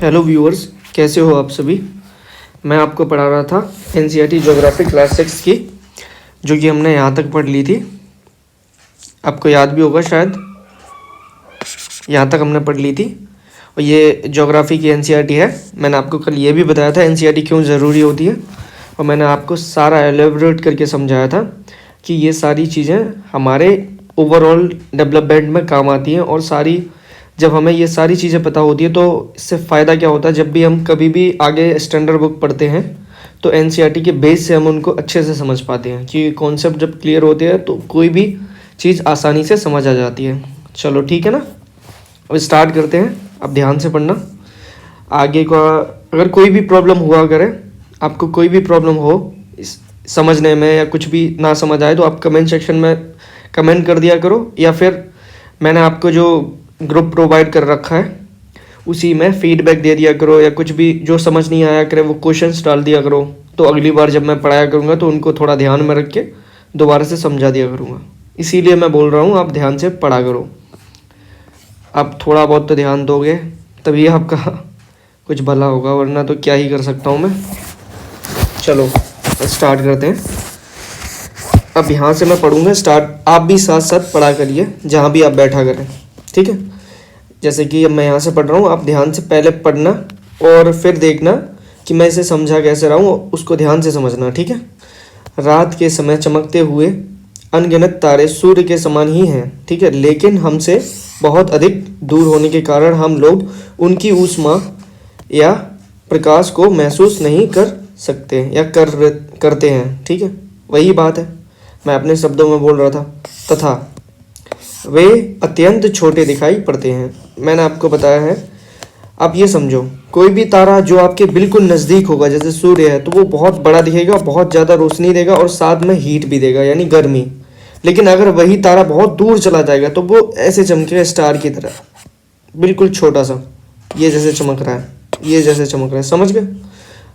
Hello viewers, कैसे हो आप सभी। मैं आपको पढ़ा रहा था एनसीईआरटी ज्योग्राफी क्लास 6 की, जो कि हमने यहाँ तक पढ़ ली थी। आपको याद भी होगा शायद, यहाँ तक हमने पढ़ ली थी। और ये ज्योग्राफी की एनसीईआरटी है। मैंने आपको कल ये भी बताया था एनसीईआरटी क्यों ज़रूरी होती है, और मैंने आपको सारा एलेबोरेट करके समझाया था कि ये सारी चीज़ें हमारे ओवरऑल डेवलपमेंट में काम आती हैं। और सारी जब हमें ये सारी चीज़ें पता होती है तो इससे फ़ायदा क्या होता है, जब भी हम कभी भी आगे स्टैंडर्ड बुक पढ़ते हैं तो एनसीईआरटी के बेस से हम उनको अच्छे से समझ पाते हैं कि कॉन्सेप्ट जब क्लियर होते हैं तो कोई भी चीज़ आसानी से समझ आ जाती है। चलो ठीक है ना, अब स्टार्ट करते हैं। अब ध्यान से पढ़ना। आगे का अगर कोई भी प्रॉब्लम हुआ करे, आपको कोई भी प्रॉब्लम हो समझने में या कुछ भी ना समझ आए तो आप कमेंट सेक्शन में कमेंट कर दिया करो, या फिर मैंने आपको जो ग्रुप प्रोवाइड कर रखा है उसी में फीडबैक दे दिया करो, या कुछ भी जो समझ नहीं आया करे वो क्वेश्चंस डाल दिया करो। तो अगली बार जब मैं पढ़ाया करूँगा तो उनको थोड़ा ध्यान में रख के दोबारा से समझा दिया करूँगा। इसीलिए मैं बोल रहा हूँ आप ध्यान से पढ़ा करो। आप थोड़ा बहुत तो ध्यान दोगे तभी आपका कुछ भला होगा, वरना तो क्या ही कर सकता हूँ मैं। चलो स्टार्ट करते हैं। अब यहाँ से मैं पढ़ूँगा स्टार्ट, आप भी साथ साथ पढ़ा करिए जहाँ भी आप बैठा करें, ठीक है। जैसे कि अब मैं यहाँ से पढ़ रहा हूँ, आप ध्यान से पहले पढ़ना और फिर देखना कि मैं इसे समझा कैसे रहा हूँ, उसको ध्यान से समझना, ठीक है। रात के समय चमकते हुए अनगिनत तारे सूर्य के समान ही हैं, ठीक है, लेकिन हमसे बहुत अधिक दूर होने के कारण हम लोग उनकी ऊष्मा या प्रकाश को महसूस नहीं कर सकते या करते हैं, ठीक है। वही बात है, मैं अपने शब्दों में बोल रहा था। तथा वे अत्यंत छोटे दिखाई पड़ते हैं। मैंने आपको बताया है। आप ये समझो, कोई भी तारा जो आपके बिल्कुल नज़दीक होगा, जैसे सूर्य है, तो वो बहुत बड़ा दिखेगा, बहुत ज़्यादा रोशनी देगा और साथ में हीट भी देगा, यानी गर्मी। लेकिन अगर वही तारा बहुत दूर चला जाएगा तो वो ऐसे चमकेगा स्टार की तरह, बिल्कुल छोटा सा। ये जैसे चमक रहा है, ये जैसे चमक रहा है, समझ गए।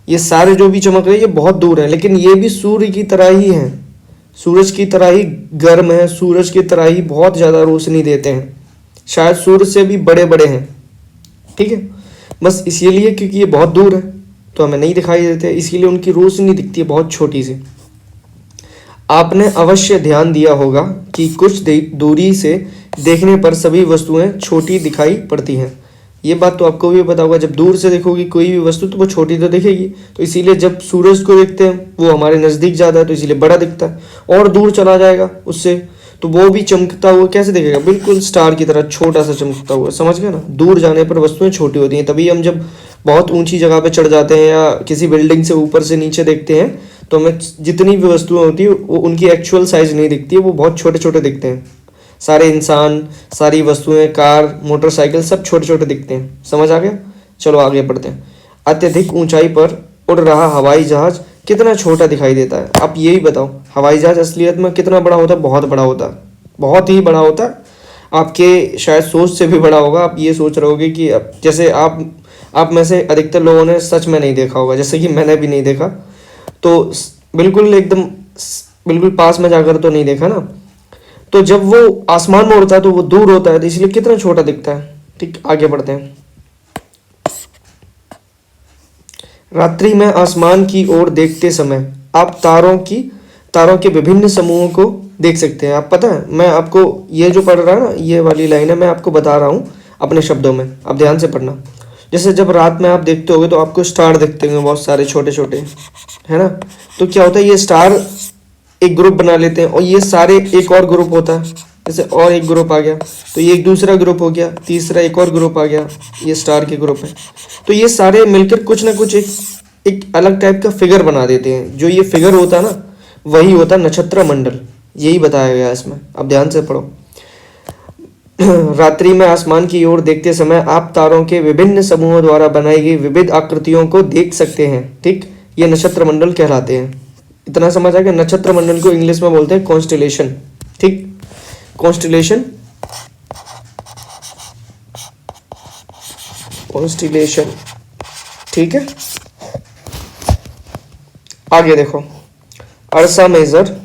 ये सारे जो भी चमक रहे हैं ये बहुत दूर है, लेकिन ये भी सूर्य की तरह ही हैं, सूरज की तरह ही गर्म है, सूरज की तरह ही बहुत ज़्यादा रोशनी देते हैं, शायद सूरज से भी बड़े बड़े हैं, ठीक है। बस इसीलिए क्योंकि ये बहुत दूर है तो हमें नहीं दिखाई देते, इसीलिए उनकी रोशनी दिखती है बहुत छोटी सी। आपने अवश्य ध्यान दिया होगा कि कुछ दूरी से देखने पर सभी वस्तुएं छोटी दिखाई पड़ती हैं। ये बात तो आपको भी पता होगा, जब दूर से देखोगी कोई भी वस्तु तो वो छोटी तो दिखेगी। तो इसीलिए जब सूरज को देखते हैं वो हमारे नज़दीक ज़्यादा है तो इसीलिए बड़ा दिखता है, और दूर चला जाएगा उससे तो वो भी चमकता हुआ कैसे दिखेगा, बिल्कुल स्टार की तरह छोटा सा चमकता हुआ, समझ गए ना। दूर जाने पर वस्तुएं छोटी होती हैं, तभी हम जब बहुत ऊंची जगह पर चढ़ जाते हैं या किसी बिल्डिंग से ऊपर से नीचे देखते हैं तो हमें जितनी भी वस्तुएं होती है वो उनकी एक्चुअल साइज नहीं दिखती है, वो बहुत छोटे छोटे दिखते हैं। सारे इंसान, सारी वस्तुएं, कार, मोटरसाइकिल सब छोटे छोटे दिखते हैं, समझ आ गया। चलो आगे बढ़ते हैं। अत्यधिक ऊंचाई पर उड़ रहा हवाई जहाज कितना छोटा दिखाई देता है। आप यही बताओ, हवाई जहाज असलियत में कितना बड़ा होता है? बहुत बड़ा होता है, बहुत ही बड़ा होता है। आपके शायद सोच से भी बड़ा होगा। आप ये सोच रहे होगे कि जैसे आप में से अधिकतर लोगों ने सच में नहीं देखा होगा, जैसे कि मैंने भी नहीं देखा, तो बिल्कुल एकदम बिल्कुल पास में जाकर तो नहीं देखा ना। तो जब वो आसमान में उड़ता है तो वो दूर होता है, तो इसलिए कितना छोटा दिखता है, ठीक। आगे बढ़ते हैं। रात्रि में आसमान की ओर देखते समय आप तारों के विभिन्न समूहों को देख सकते हैं। आप पता है, मैं आपको ये जो पढ़ रहा है ना, ये वाली लाइन है, मैं आपको बता रहा हूँ अपने शब्दों में, आप ध्यान से पढ़ना। जैसे जब रात में आप देखते होगे तो आपको स्टार दिखते होंगे बहुत सारे छोटे छोटे, है ना। तो क्या होता है, ये स्टार एक ग्रुप बना लेते हैं और ये सारे एक और ग्रुप होता है, जैसे और एक ग्रुप आ गया तो ये एक दूसरा ग्रुप हो गया, तीसरा एक और ग्रुप आ गया, ये स्टार के ग्रुप है। तो ये सारे मिलकर कुछ ना कुछ एक अलग टाइप का फिगर बना देते हैं। जो ये फिगर होता है ना, वही होता है नक्षत्र मंडल, यही बताया गया है इसमें। अब ध्यान से पढ़ो। रात्रि में आसमान की ओर देखते समय आप तारों के विभिन्न समूहों द्वारा बनाई गई विविध आकृतियों को देख सकते हैं, ठीक। ये नक्षत्र मंडल कहलाते हैं। इतना समझ आ गया। नक्षत्र मंडल को इंग्लिश में बोलते हैं कॉन्स्टेलेशन, ठीक। कॉन्स्टेलेशन, कॉन्स्टेलेशन, ठीक है। आगे देखो, अर्सा मेजर,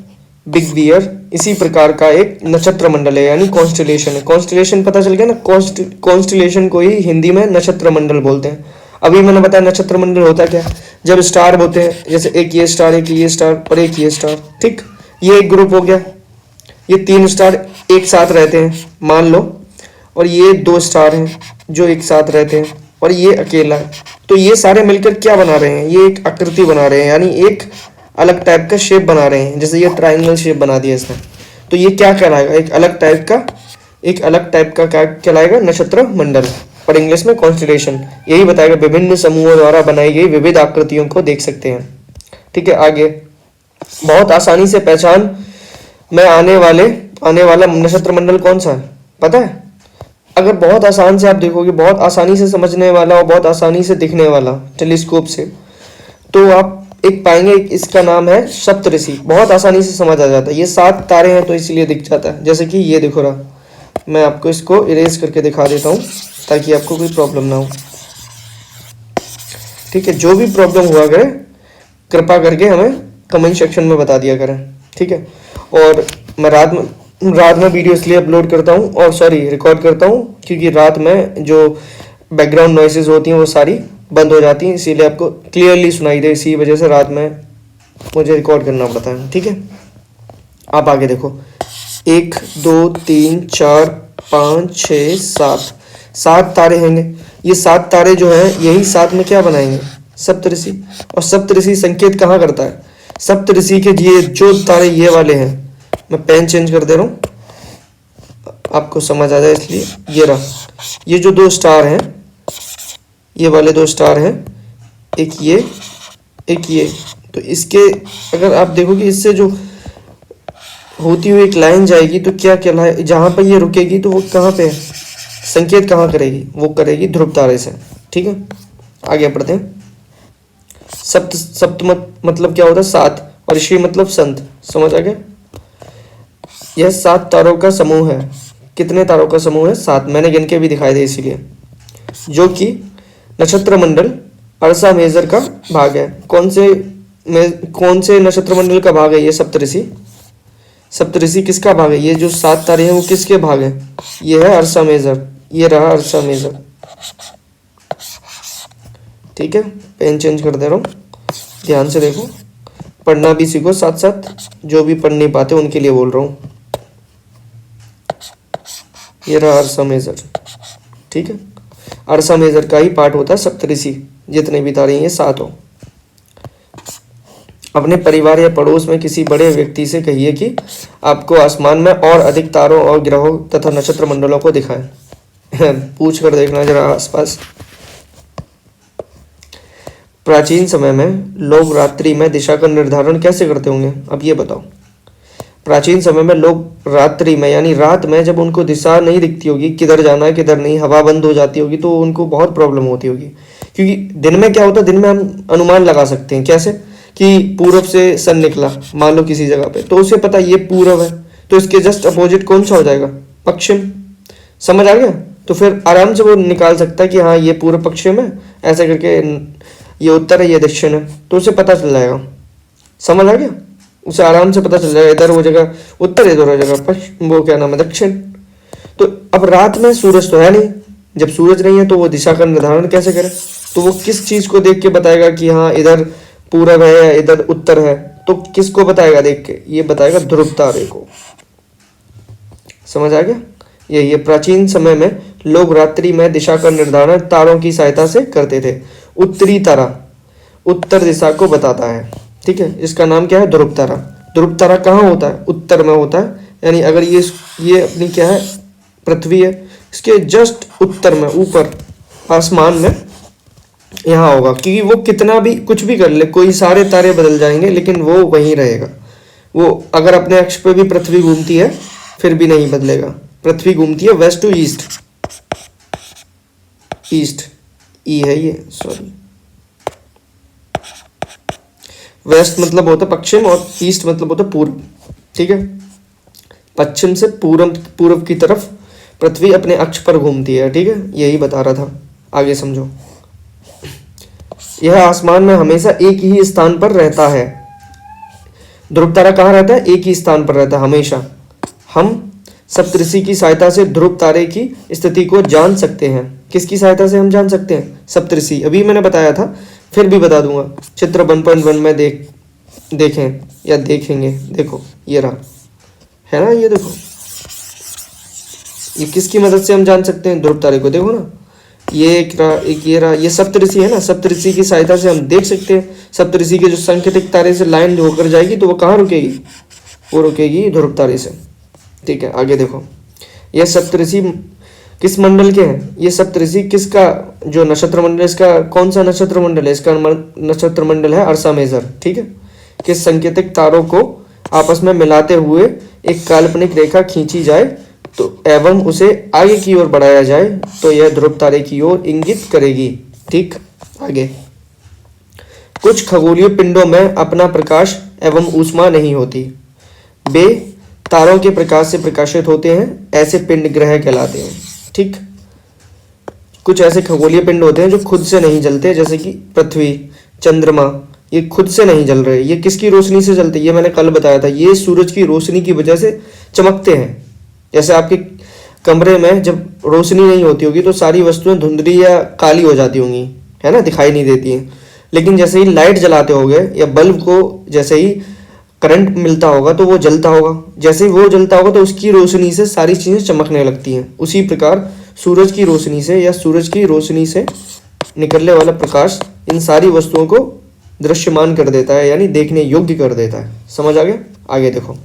बिग बियर इसी प्रकार का एक नक्षत्र मंडल है, यानी कॉन्स्टेलेशन है। कॉन्स्टेलेशन पता चल गया ना, कॉन्स्टेलेशन को ही हिंदी में नक्षत्र मंडल बोलते हैं। अभी मैंने बताया नक्षत्र मंडल होता क्या, जब स्टार होते हैं, जैसे एक ये स्टार, एक ये स्टार और एक ये स्टार, ठीक, ये एक ग्रुप हो गया, ये 3 स्टार एक साथ रहते हैं मान लो, और ये 2 स्टार हैं जो एक साथ रहते हैं, और ये अकेला है। तो ये सारे मिलकर क्या बना रहे हैं, ये एक आकृति बना रहे हैं, यानी एक अलग टाइप का शेप बना रहे हैं। जैसे ये ट्राइंगल शेप बना दिया इसने, तो ये क्या कहलाएगा, एक अलग टाइप का क्या कहलाएगा, नक्षत्र मंडल, और इंग्लिश में कॉन्स्टेलेशन। यही बताएगा विभिन्न समूहों द्वारा बनाई गई विविध आकृतियों को देख सकते हैं। ठीक है, आगे बहुत आसानी से पहचान में आने वाला नक्षत्र मंडल कौन सा है पता है? अगर बहुत आसान से आप देखोगे, बहुत आसानी से समझने वाला और बहुत आसानी से दिखने वाला टेलीस्कोप से, तो आप एक पाएंगे, इसका नाम है सप्तऋषि। बहुत आसानी से समझ आ जाता है, ये 7 तारे हैं तो इसलिए दिख जाता है। जैसे कि ये देखो रहा, मैं आपको इसको इरेज करके दिखा देता हूँ ताकि आपको कोई प्रॉब्लम ना हो। ठीक है, जो भी प्रॉब्लम हुआ करे कृपा करके हमें कमेंट सेक्शन में बता दिया करें। ठीक है, और मैं रात में वीडियो इसलिए अपलोड करता हूँ और रिकॉर्ड करता हूँ क्योंकि रात में जो बैकग्राउंड नॉइसेज होती हैं वो सारी बंद हो जाती हैं, इसीलिए आपको क्लियरली सुनाई दे, इसी वजह से रात में मुझे रिकॉर्ड करना पड़ता है। ठीक है, आप आगे देखो, 1 2 3 4 5 6 7 तारे होंगे। ये 7 तारे जो हैं यही साथ में क्या बनाएंगे, सप्तऋषि। और सप्तऋषि संकेत कहाँ करता है, सप्तऋषि के ये जो तारे ये वाले हैं, मैं पेन चेंज कर दे रहा हूँ आपको समझ आ जाए इसलिए, ये रहा, ये जो 2 स्टार हैं, ये वाले 2 स्टार हैं, एक ये, तो इसके अगर आप देखोगे इससे जो होती हुई एक लाइन जाएगी तो क्या कहलाए, जहाँ पर ये रुकेगी तो वो कहाँ पे है, संकेत कहाँ करेगी, वो करेगी ध्रुव तारे से। ठीक है, आगे बढ़ते हैं। सप्त मतलब क्या होता है, 7, और ऋषि मतलब संत, समझ आ गया। यह 7 तारों का समूह है। कितने तारों का समूह है, 7, मैंने गिन के भी दिखाई दे इसीलिए, जो कि नक्षत्र मंडल अर्सा मेजर का भाग है। कौन से नक्षत्र मंडल का भाग है ये सप्तऋषि किसका भाग है, ये जो 7 तारे हैं वो किसके भाग है, ये है अर्सा मेजर, ये रहा अर्सा मेजर। ठीक है, पेन चेंज कर दे रहा हूँ, ध्यान से देखो, पढ़ना भी सीखो साथ साथ, जो भी पढ़ नहीं पाते उनके लिए बोल रहा हूँ। ये रहा अर्सा मेजर। ठीक है, अर्सा मेजर का ही पार्ट होता है सप्तऋषि, जितने भी तारे हैं ये 7 हो। अपने परिवार या पड़ोस में किसी बड़े व्यक्ति से कहिए कि आपको आसमान में और अधिक तारों और ग्रहों तथा नक्षत्र मंडलों को दिखाएं। पूछ कर देखना जरा आसपास। प्राचीन समय में लोग रात्रि में दिशा का निर्धारण कैसे करते होंगे, अब ये बताओ। प्राचीन समय में लोग रात्रि में यानी रात में जब उनको दिशा नहीं दिखती होगी, किधर जाना है किधर नहीं, हवा बंद हो जाती होगी, तो उनको बहुत प्रॉब्लम होती होगी। क्योंकि दिन में क्या होता है, दिन में हम अनुमान लगा सकते हैं कैसे, कि पूरब से सन निकला मान लो किसी जगह पे, तो उसे पता ये पूरब है, तो इसके जस्ट अपोजिट कौन सा हो जाएगा, पश्चिम। समझ आ गया, तो फिर आराम से वो निकाल सकता है कि हाँ ये पूर्व पश्चिम है, ऐसे करके ये उत्तर है ये दक्षिण है, तो उसे पता चल जाएगा। समझ आ गया, उसे आराम से पता चल जाएगा इधर वो जगह उत्तर, इधर वो जगह पश्चिम, वो क्या नाम है दक्षिण। तो अब रात में सूरज तो है नहीं, जब सूरज नहीं है तो वो दिशा का निर्धारण कैसे करे, तो वो किस चीज को देख के बताएगा कि हाँ इधर पूरब है या इधर उत्तर है, तो किसको बताएगा देख के, ये बताएगा ध्रुव तारे को। समझ आ गया, ये प्राचीन समय में लोग रात्रि में दिशा का निर्धारण तारों की सहायता से करते थे। उत्तरी तारा उत्तर दिशा को बताता है, ठीक है, इसका नाम क्या है, ध्रुव तारा। ध्रुव तारा कहाँ होता है, उत्तर में होता है, यानी अगर ये अपनी क्या है पृथ्वी है, इसके जस्ट उत्तर में ऊपर आसमान में यहाँ होगा। क्योंकि वो कितना भी कुछ भी कर ले, कोई सारे तारे बदल जाएंगे लेकिन वो वहीं रहेगा। वो अगर अपने अक्ष पे भी पृथ्वी घूमती है फिर भी नहीं बदलेगा। पृथ्वी घूमती है वेस्ट टू ईस्ट, ईस्ट ई है ये, सॉरी, वेस्ट मतलब होता है पश्चिम और ईस्ट मतलब होता है पूर्व। ठीक है, पश्चिम से पूर्व की तरफ पृथ्वी अपने अक्ष पर घूमती है। ठीक है, यही बता रहा था, आगे समझो। यह आसमान में हमेशा एक ही स्थान पर रहता है। ध्रुव तारा कहाँ रहता है, एक ही स्थान पर रहता है हमेशा। हम सप्तऋषि की सहायता से ध्रुव तारे की स्थिति को जान सकते हैं। किसकी सहायता से हम जान सकते हैं? सप्तऋषि। अभी मैंने बताया था, फिर भी बता दूंगा। चित्र 1.1 में देखें या देखेंगे। देखो ये रहा, है ना, ये देखो, ये किसकी मदद से हम जान सकते हैं? ध्रुव तारे को। देखो ना, ये एक रहा, एक ये रहा, ये सप्तऋषि है ना। सप्तऋषि की सहायता से हम देख सकते हैं। सप्तऋषि के जो संकेतिक तारे से लाइन होकर जाएगी तो वो कहाँ रुकेगी? वो रुकेगी ध्रुव तारे से। ठीक है, आगे देखो। यह सप्तऋषि किस मंडल के हैं? ये सप्तऋषि किसका जो नक्षत्र मंडल, इसका कौन सा नक्षत्र मंडल है? इसका नक्षत्र मंडल है अर्सा मेजर। ठीक है, किस संकेतिक तारों को आपस में मिलाते हुए एक काल्पनिक रेखा खींची जाए तो एवं उसे आगे की ओर बढ़ाया जाए तो यह ध्रुव तारे की ओर इंगित करेगी। ठीक, आगे। कुछ खगोलीय पिंडों में अपना प्रकाश एवं ऊष्मा नहीं होती, वे तारों के प्रकाश से प्रकाशित होते हैं, ऐसे पिंड ग्रह कहलाते हैं। ठीक, कुछ ऐसे खगोलीय पिंड होते हैं जो खुद से नहीं जलते, जैसे कि पृथ्वी, चंद्रमा, ये खुद से नहीं जल रहे। ये किसकी रोशनी से जलते? ये मैंने कल बताया था, ये सूरज की रोशनी की वजह से चमकते हैं। जैसे आपके कमरे में जब रोशनी नहीं होती होगी तो सारी वस्तुएं धुंधली या काली हो जाती होंगी, है ना, दिखाई नहीं देती हैं। लेकिन जैसे ही लाइट जलाते होगे या बल्ब को जैसे ही करंट मिलता होगा तो वो जलता होगा। जैसे ही वो जलता होगा तो उसकी रोशनी से सारी चीज़ें चमकने लगती हैं। उसी प्रकार सूरज की रोशनी से या सूरज की रोशनी से निकलने वाला प्रकाश इन सारी वस्तुओं को दृश्यमान कर देता है, यानी देखने योग्य कर देता है। समझ आ गया? आगे देखो।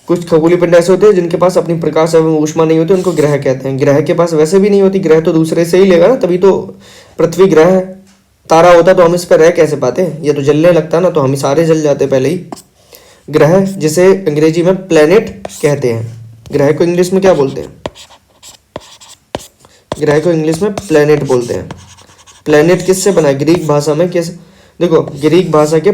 कुछ खगोलीय पिंड ऐसे होते हैं जिनके पास अपनी प्रकाश एवं ऊष्मा नहीं होती, उनको ग्रह कहते हैं। ग्रह के पास वैसे भी नहीं होती, ग्रह तो दूसरे से ही लेगा ना, तभी तो पृथ्वी ग्रह है। तारा होता तो हम इस पर रह कैसे पाते? ये तो जलने लगता ना, तो हम सारे जल जाते पहले ही। ग्रह, जिसे अंग्रेजी में प्लेनेट कहते हैं। ग्रह को इंग्लिश में क्या बोलते हैं? ग्रह को इंग्लिश में प्लेनेट बोलते हैं। प्लेनेट किससे बना है? ग्रीक भाषा में किस, देखो, ग्रीक भाषा के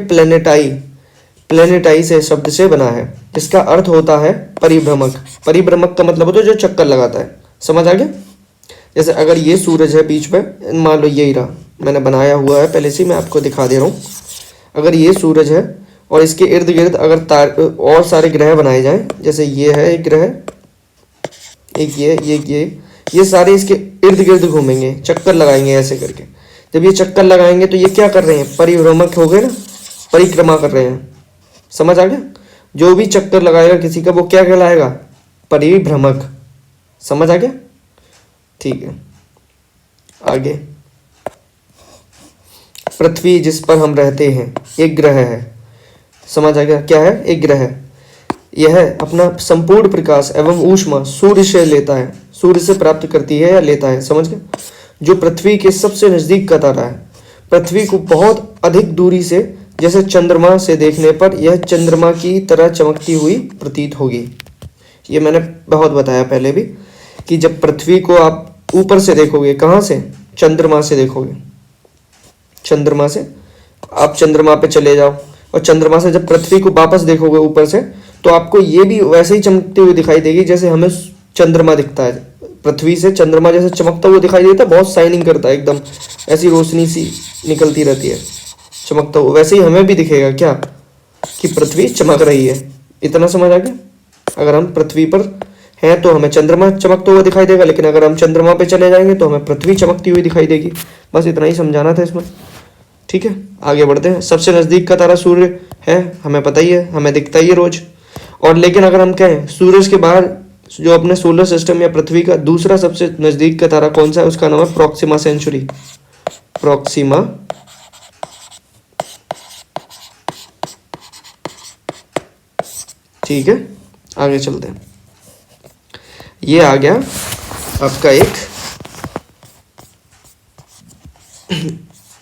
प्लेनेटाई से शब्द से बना है। इसका अर्थ होता है परिभ्रमक। परिभ्रमक का मतलब होता है जो चक्कर लगाता है। समझ आ गया? जैसे अगर ये सूरज है बीच में, मान लो यही रहा, मैंने बनाया हुआ है पहले से, मैं आपको दिखा दे रहा हूँ। अगर ये सूरज है और इसके इर्द गिर्द अगर तार और सारे ग्रह बनाए जाएं, जैसे ये है एक ग्रह, एक ये सारे इसके इर्द गिर्द घूमेंगे, चक्कर लगाएंगे ऐसे करके। जब ये चक्कर लगाएंगे तो ये क्या कर रहे हैं? परिभ्रमक हो गए ना, परिक्रमा कर रहे हैं। समझ आ गया? जो भी चक्कर लगाएगा किसी का वो क्या कहलाएगा? परिभ्रमक। समझ आ गया? ठीक है, आगे। पृथ्वी जिस पर हम रहते हैं एक ग्रह है। समझ आ गया? क्या है? एक ग्रह है। यह अपना संपूर्ण प्रकाश एवं ऊष्मा सूर्य से लेता है, सूर्य से प्राप्त करती है या लेता है। समझ गए? जो पृथ्वी के सबसे नजदीक का तारा है। पृथ्वी को बहुत अधिक दूरी से, जैसे चंद्रमा से देखने पर यह चंद्रमा की तरह चमकती हुई प्रतीत होगी। ये मैंने बहुत बताया पहले भी कि जब पृथ्वी को आप ऊपर से देखोगे, कहाँ से? चंद्रमा से देखोगे। चंद्रमा से आप चंद्रमा पे चले जाओ और चंद्रमा से जब पृथ्वी को वापस देखोगे ऊपर से, तो आपको ये भी वैसे ही चमकती हुई दिखाई देगी जैसे हमें चंद्रमा दिखता है। पृथ्वी से चंद्रमा जैसे चमकता हुआ दिखाई देता है, बहुत शाइनिंग करता है, एकदम ऐसी रोशनी सी निकलती रहती है चमकता हुआ। वैसे ही हमें भी दिखेगा क्या कि पृथ्वी चमक रही है। इतना समझ आ गया? अगर हम पृथ्वी पर हैं तो हमें चंद्रमा चमकता हुआ दिखाई देगा, लेकिन अगर हम चंद्रमा पे चले जाएंगे तो हमें पृथ्वी चमकती हुई दिखाई देगी। बस इतना ही समझाना था इसमें। ठीक है, आगे बढ़ते हैं। सबसे नज़दीक का तारा सूर्य है, हमें पता ही है, हमें दिखता ही है रोज। और लेकिन अगर हम कहें सूरज के बाहर जो अपने सोलर सिस्टम या पृथ्वी का दूसरा सबसे नज़दीक का तारा कौन सा है, उसका नाम है प्रोक्सिमा सेंचुरी। प्रोक्सिमा ठीक है, आगे चलते हैं। ये आ गया आपका एक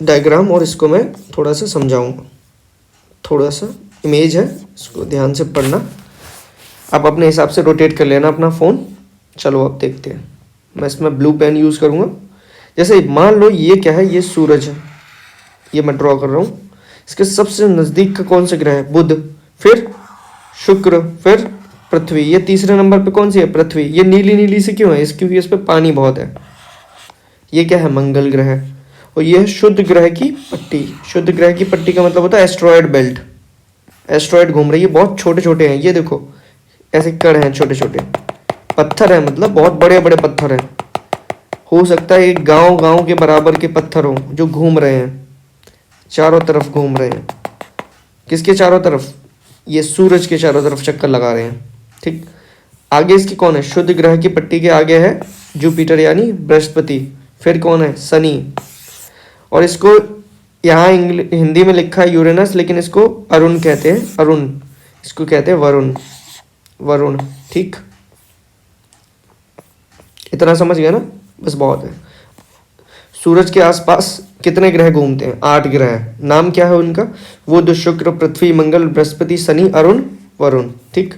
डायग्राम, और इसको मैं थोड़ा सा समझाऊंगा। थोड़ा सा इमेज है, इसको ध्यान से पढ़ना। आप अपने हिसाब से रोटेट कर लेना अपना फ़ोन। चलो अब देखते हैं। मैं इसमें ब्लू पेन यूज़ करूँगा। जैसे मान लो ये क्या है, ये सूरज है, ये मैं ड्रॉ कर रहा हूँ। इसके सबसे नज़दीक का कौन सा ग्रह है? बुध, फिर शुक्र, फिर पृथ्वी। ये तीसरे नंबर पे कौन सी है? पृथ्वी। ये नीली नीली से क्यों है? क्योंकि इस पर पानी बहुत है। ये क्या है? मंगल ग्रह। और ये है शुद्ध ग्रह की पट्टी। शुद्ध ग्रह की पट्टी का मतलब होता है एस्ट्रॉयड बेल्ट। एस्ट्रॉयड घूम रही है, बहुत छोटे छोटे हैं। ये देखो, ऐसे कण हैं छोटे छोटे, पत्थर है, मतलब बहुत बड़े बड़े पत्थर हैं। हो सकता है एक गांव गांव के बराबर के पत्थर हो जो घूम रहे हैं, चारों तरफ घूम रहे हैं। किसके चारों तरफ? ये सूरज के चारों तरफ चक्कर लगा रहे हैं। ठीक, आगे इसकी कौन है? शुद्ध ग्रह की पट्टी के आगे है जुपिटर यानी बृहस्पति, फिर कौन है? शनि। और इसको यहाँ हिंदी में लिखा है यूरेनस, लेकिन इसको अरुण कहते हैं, अरुण, इसको कहते हैं वरुण, वरुण। ठीक, इतना समझ गया ना? बस बहुत है। सूरज के आसपास कितने ग्रह घूमते हैं? 8 ग्रह। नाम क्या है उनका? बुध, शुक्र, पृथ्वी, मंगल, बृहस्पति, शनि, अरुण, वरुण। ठीक,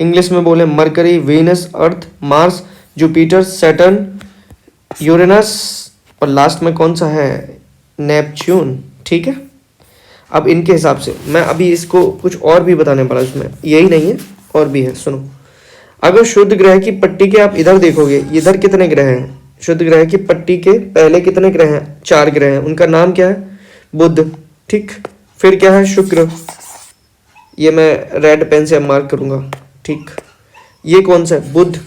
इंग्लिश में बोले मरकरी, वीनस, अर्थ, मार्स, जुपिटर, सैटर्न, यूरेनस, और लास्ट में कौन सा है? नेपच्यून। ठीक है, अब इनके हिसाब से मैं अभी इसको कुछ और भी बताने वाला, इसमें यही नहीं है और भी है, सुनो। अगर शुद्ध ग्रह की पट्टी के आप इधर देखोगे, इधर कितने ग्रह हैं? शुद्ध ग्रह की पट्टी के पहले कितने ग्रह हैं? 4 ग्रह हैं। उनका नाम क्या है? बुध। ठीक, फिर क्या है? शुक्र, ये मैं रेड पेन से मार्क करूंगा। ठीक, ये कौन सा है? बुध।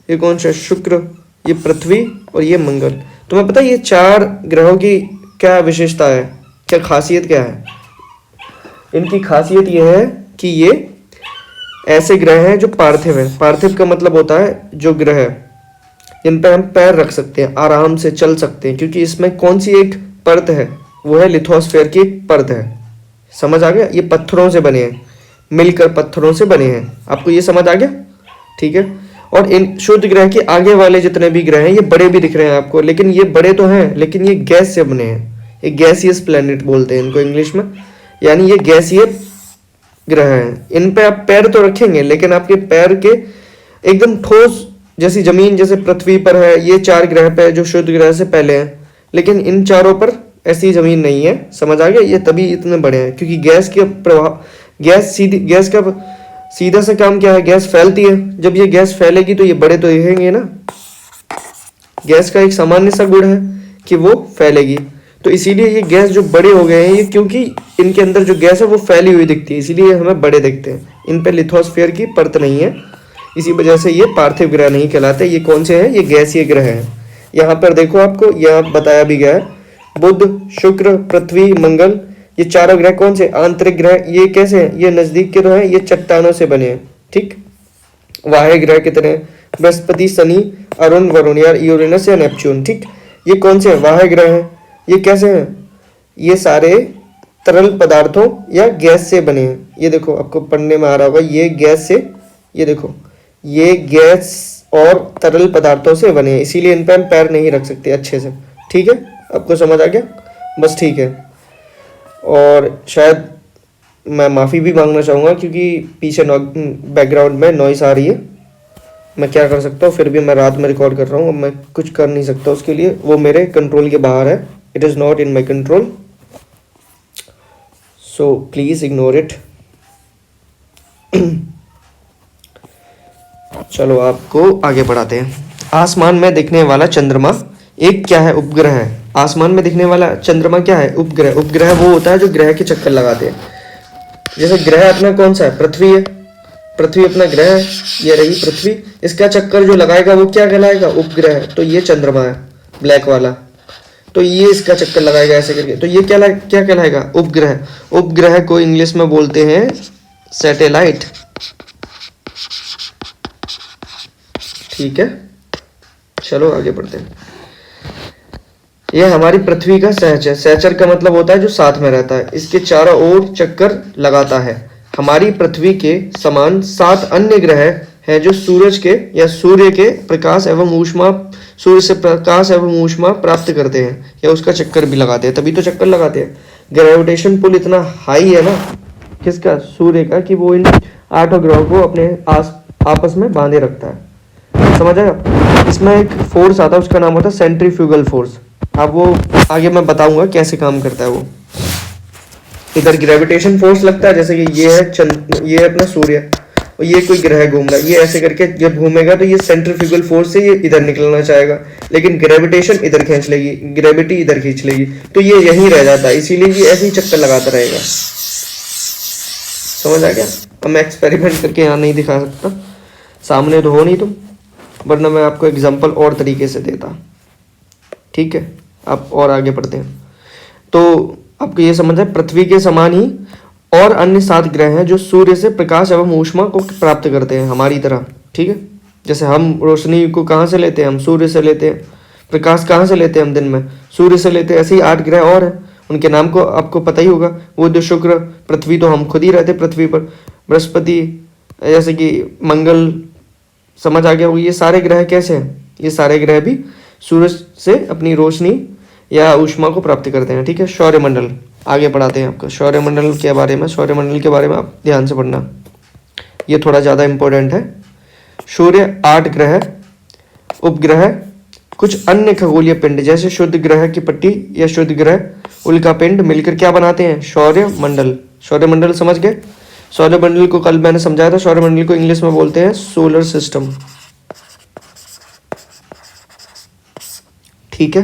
ये कौन सा है? शुक्र। ये पृथ्वी और ये मंगल। तुम्हें पता है ये 4 ग्रहों की क्या विशेषता है, क्या खासियत क्या है? इनकी खासियत ये है कि ये ऐसे ग्रह हैं जो पार्थिव है। पार्थिव का मतलब होता है जो ग्रह इन पर हम पैर रख सकते हैं, आराम से चल सकते हैं, क्योंकि इसमें कौन सी एक परत है? वो है लिथोस्फीयर की एक परत है। समझ आ गया? ये पत्थरों से बने हैं, मिलकर पत्थरों से बने हैं। आपको ये समझ आ गया? ठीक है। और इन शुद्ध ग्रह के आगे वाले जितने भी ग्रह हैं ये बड़े भी दिख रहे हैं आपको, लेकिन ये बड़े तो हैं लेकिन ये गैस से बने हैं। ये गैसियस प्लैनेट बोलते हैं इनको इंग्लिश में, यानी ये गैसीय ग्रह हैं। इन पे आप पैर तो रखेंगे लेकिन आपके पैर के एकदम ठोस जैसी जमीन जैसे पृथ्वी पर है, ये 4 ग्रह पे जो शुद्ध ग्रह से पहले हैं, लेकिन इन चारों पर ऐसी जमीन नहीं है। समझ आ गया? ये तभी इतने बड़े हैं क्योंकि गैस के प्रभाव, गैस का सीधा सा काम क्या है? गैस फैलती है। जब ये गैस फैलेगी तो ये बड़े तो दिखेंगे ना। गैस का एक सामान्य सा गुण है कि वो फैलेगी, तो इसीलिए ये गैस जो बड़े हो गए हैं ये, क्योंकि इनके अंदर जो गैस है वो फैली हुई दिखती है, इसीलिए हमें बड़े दिखते हैं। इन पे लिथोस्फीयर की परत नहीं है, इसी वजह से ये पार्थिव ग्रह नहीं कहलाते। ये कौन से हैं? ये गैसीय ग्रह हैं। यहाँ पर देखो, आपको यहाँ बताया भी गया है, बुध, शुक्र, पृथ्वी, मंगल, ये चारों ग्रह कौन से? आंतरिक ग्रह। ये कैसे हैं? ये नजदीक के तो हैं, ये चट्टानों से बने हैं। ठीक, बाह्य ग्रह कितने हैं? बृहस्पति, शनि, अरुण, वरुण या यूरेनस या नेपच्यून। ठीक, ये कौन से बाह्य ग्रह हैं? ये कैसे हैं? ये सारे तरल पदार्थों या गैस से बने हैं। ये देखो, आपको पढ़ने में आ रहा होगा, ये गैस से, ये देखो, ये गैस और तरल पदार्थों से बने हैं, इसीलिए इन पर हम पैर नहीं रख सकते अच्छे से। ठीक है, आपको समझ आ गया? बस ठीक है। और शायद मैं माफ़ी भी मांगना चाहूँगा क्योंकि पीछे बैकग्राउंड में नॉइस आ रही है। मैं क्या कर सकता हूँ, फिर भी मैं रात में रिकॉर्ड कर रहा हूँ, मैं कुछ कर नहीं सकता उसके लिए, वो मेरे कंट्रोल के बाहर है। It is not in my control, so please ignore it. चलो आपको आगे बढ़ाते हैं। आसमान में दिखने वाला चंद्रमा एक क्या है? उपग्रह है। आसमान में दिखने वाला चंद्रमा क्या है? उपग्रह। उपग्रह वो होता है जो ग्रह के चक्कर लगाते हैं। जैसे ग्रह अपना कौन सा है? पृथ्वी है। पृथ्वी अपना ग्रह है, ये रही पृथ्वी, इसका चक्कर जो लगाएगा वो क्या कहलाएगा? उपग्रह। तो ये चंद्रमा है ब्लैक वाला, तो ये इसका चक्कर लगाएगा ऐसे करके, तो ये क्या कहलाएगा? उपग्रह। उपग्रह को इंग्लिश में बोलते हैं सैटेलाइट। ठीक है, चलो आगे बढ़ते हैं। यह हमारी पृथ्वी का सहचर। सहचर का मतलब होता है जो साथ में रहता है, इसके चारों ओर चक्कर लगाता है। हमारी पृथ्वी के समान 7 अन्य ग्रह हैं जो सूरज के या सूर्य के प्रकाश एवं ऊष्मा, सूर्य से प्रकाश एवं ऊष्मा प्राप्त करते हैं या उसका चक्कर भी लगाते हैं, तभी तो चक्कर लगाते हैं। ग्रेविटेशन पुल इतना हाई है ना किसका? सूर्य का, कि वो इन 8 ग्रहों को अपने आपस में बांधे रखता है। समझ आया? इसमें एक फोर्स आता है, उसका नाम होता है सेंट्रीफ्यूगल फोर्स। अब वो आगे मैं बताऊंगा कैसे काम करता है वो। इधर ग्रेविटेशन फोर्स लगता है, जैसे कि ये है ये है अपना सूर्य और ये कोई ग्रह घूम रहा है, ये ऐसे करके जब घूमेगा तो ये सेंट्रीफ्यूगल फोर्स से ये इधर निकलना चाहेगा, लेकिन ग्रेविटेशन इधर खींच लेगी, ग्रेविटी इधर खींच लेगी, तो ये यहीं रह जाता है, इसीलिए ये ऐसे ही चक्कर लगाता रहेगा। समझ आ गया? अब मैं एक्सपेरिमेंट करके यहाँ नहीं दिखा सकता, सामने तो हो नहीं तुम, वरना मैं आपको एग्जाम्पल और तरीके से देता। ठीक है, आप और आगे पढ़ते हैं। तो आपको ये समझ है, पृथ्वी के समान ही और अन्य 7 ग्रह हैं जो सूर्य से प्रकाश एवं ऊष्मा को प्राप्त करते हैं हमारी तरह। ठीक है, जैसे हम रोशनी को कहाँ से लेते हैं, हम सूर्य से लेते हैं। प्रकाश कहाँ से लेते हैं हम दिन में, सूर्य से लेते हैं। ऐसे ही 8 ग्रह और हैं, उनके नाम को आपको पता ही होगा। बुध, शुक्र, पृथ्वी तो हम खुद ही रहते पृथ्वी पर, बृहस्पति, जैसे कि मंगल, समझ आ गया होगा। ये सारे ग्रह कैसे हैं, ये सारे ग्रह भी सूरज से अपनी रोशनी या ऊष्मा को प्राप्त करते हैं। ठीक है, सौरमंडल आगे पढ़ाते हैं आपको सौरमंडल के बारे में। सौरमंडल के बारे में आप ध्यान से पढ़ना, ये थोड़ा ज़्यादा इम्पोर्टेंट है। सूर्य, 8 ग्रह, उपग्रह, कुछ अन्य खगोलीय पिंड जैसे शुद्ध ग्रह की पट्टी या शुद्ध ग्रह, उल्का पिंड मिलकर क्या बनाते हैं, सौरमंडल। सौरमंडल समझ गए। सौरमंडल को कल मैंने समझाया था, सौरमंडल को इंग्लिश में बोलते हैं सोलर सिस्टम। ठीक है,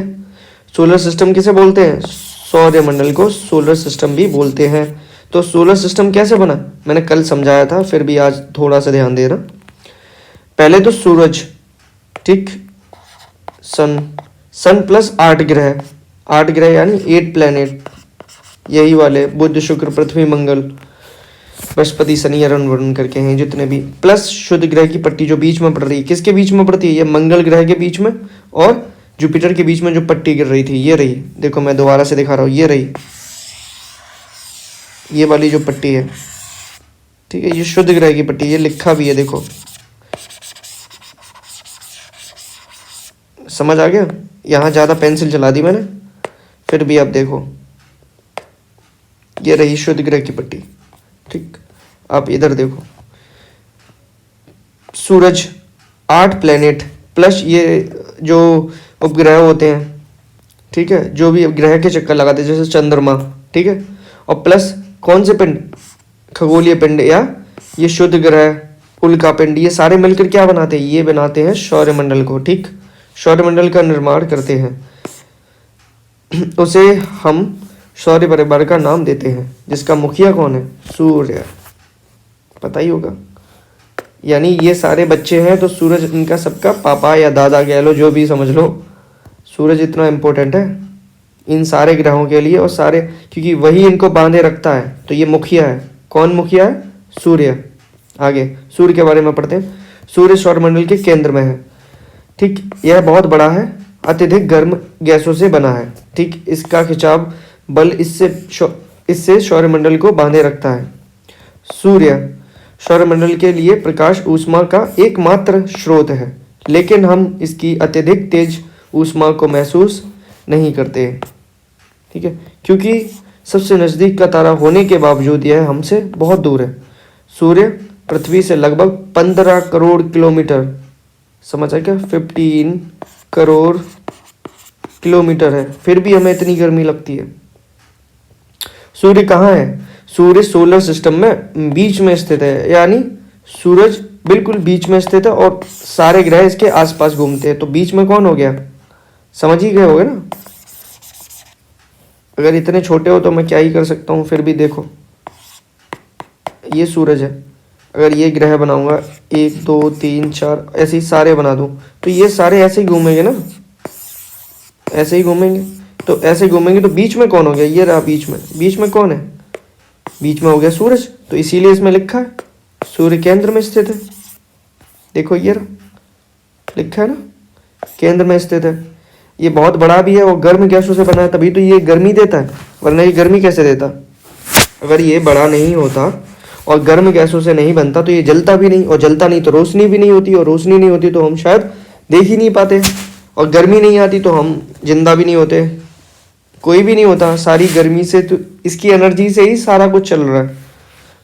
सोलर सिस्टम किसे बोलते हैं, सौरमंडल को सोलर सिस्टम भी बोलते हैं। तो सोलर सिस्टम कैसे बना, मैंने कल समझाया था, फिर भी आज थोड़ा सा ध्यान देना। पहले तो सूरज, ठीक, सन प्लस 8 ग्रह, 8 ग्रह यानी 8 प्लैनेट, यही वाले बुध, शुक्र, पृथ्वी, मंगल, बृहस्पति, शनि, अरुण, वरुण करके हैं जितने भी, प्लस शुद्ध ग्रह की पट्टी जो बीच में पड़ रही है। किसके बीच में पड़ती है, ये मंगल ग्रह के बीच में और जुपिटर के बीच में जो पट्टी गिर रही थी, ये रही। देखो मैं दोबारा से दिखा रहा हूँ, ये रही, ये वाली जो पट्टी है। ठीक है, ये शुद्ध ग्रह की पट्टी, ये लिखा भी है, देखो समझ आ गया। यहाँ ज़्यादा पेंसिल चला दी मैंने, फिर भी आप देखो, ये रही शुद्ध ग्रह की पट्टी। ठीक, आप इधर देखो, सूरज, 8 प्लेनेट प्लस ये जो उपग्रह होते हैं, ठीक है, जो भी ग्रह के चक्कर लगाते हैं जैसे चंद्रमा, ठीक है, और प्लस कौन से पिंड, खगोलीय पिंड या ये शुद्ध ग्रह, उल्का पिंड, ये सारे मिलकर क्या बनाते हैं, ये बनाते हैं सौरमंडल को। ठीक, सौरमंडल का निर्माण करते हैं, उसे हम सौर परिवार का नाम देते हैं, जिसका मुखिया कौन है, सूर्य, पता ही होगा। यानी ये सारे बच्चे हैं तो सूरज इनका सबका पापा या दादा कह लो, जो भी समझ लो। सूरज इतना इम्पोर्टेंट है इन सारे ग्रहों के लिए, और सारे, क्योंकि वही इनको बांधे रखता है, तो ये मुखिया है। कौन मुखिया है, सूर्य। आगे सूर्य के बारे में पढ़ते हैं। सूर्य सौरमंडल के केंद्र में है। ठीक, यह बहुत बड़ा है, अत्यधिक गर्म गैसों से बना है। ठीक, इसका खिंचाव बल इससे सौरमंडल को बांधे रखता है। सूर्य सौरमंडल के लिए प्रकाश ऊष्मा का एकमात्र स्रोत है, लेकिन हम इसकी अत्यधिक तेज ऊष्मा को महसूस नहीं करते। ठीक है, क्योंकि सबसे नज़दीक का तारा होने के बावजूद यह हमसे बहुत दूर है। सूर्य पृथ्वी से लगभग 15 करोड़ किलोमीटर, समझ आया क्या, 15 करोड़ किलोमीटर है, फिर भी हमें इतनी गर्मी लगती है। सूर्य कहाँ है, सूर्य सोलर सिस्टम में बीच में स्थित है, यानी सूरज बिल्कुल बीच में स्थित है और सारे ग्रह इसके आसपास घूमते हैं। तो बीच में कौन हो गया, समझ ही गए होगे ना। अगर इतने छोटे हो तो मैं क्या ही कर सकता हूँ, फिर भी देखो ये सूरज है, अगर ये ग्रह बनाऊंगा 1 2 3 4 ऐसे ही सारे बना दूं, तो ये सारे ऐसे ही घूमेंगे ना, ऐसे ही घूमेंगे। तो ऐसे घूमेंगे तो बीच में कौन हो गया, ये रहा बीच में। बीच में कौन है, बीच में हो गया सूरज, तो इसीलिए इसमें लिखा है सूर्य केंद्र में स्थित है। देखो ये रहा लिखा है ना, केंद्र में स्थित है। ये बहुत बड़ा भी है और गर्म गैसों से बना है, तभी तो ये गर्मी देता है, वरना ये गर्मी कैसे देता। अगर ये बड़ा नहीं होता और गर्म गैसों से नहीं बनता तो ये जलता भी नहीं, और जलता नहीं तो रोशनी भी नहीं होती, और रोशनी नहीं होती तो हम शायद देख ही नहीं पाते, और गर्मी नहीं आती तो हम जिंदा भी नहीं होते, कोई भी नहीं होता। सारी गर्मी से, तो इसकी एनर्जी से ही सारा कुछ चल रहा है।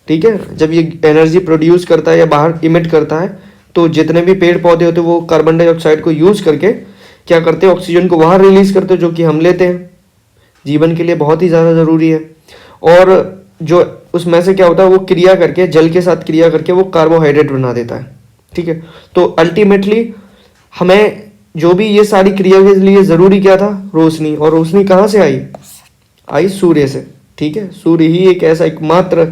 ठीक है, जब ये एनर्जी प्रोड्यूस करता है या बाहर इमिट करता है, तो जितने भी पेड़ पौधे होते हैं वो कार्बन डाइऑक्साइड को यूज करके क्या करते हैं, ऑक्सीजन को बाहर रिलीज करते हैं, जो कि हम लेते हैं, जीवन के लिए बहुत ही ज़्यादा ज़रूरी है। और जो उसमें से क्या होता है, वो क्रिया करके, जल के साथ क्रिया करके वो कार्बोहाइड्रेट बना देता है। ठीक है, तो अल्टीमेटली हमें जो भी ये सारी क्रिया के लिए ज़रूरी क्या था, रोशनी। और रोशनी कहाँ से आई, सूर्य से। ठीक है, सूर्य ही एक ऐसा एकमात्र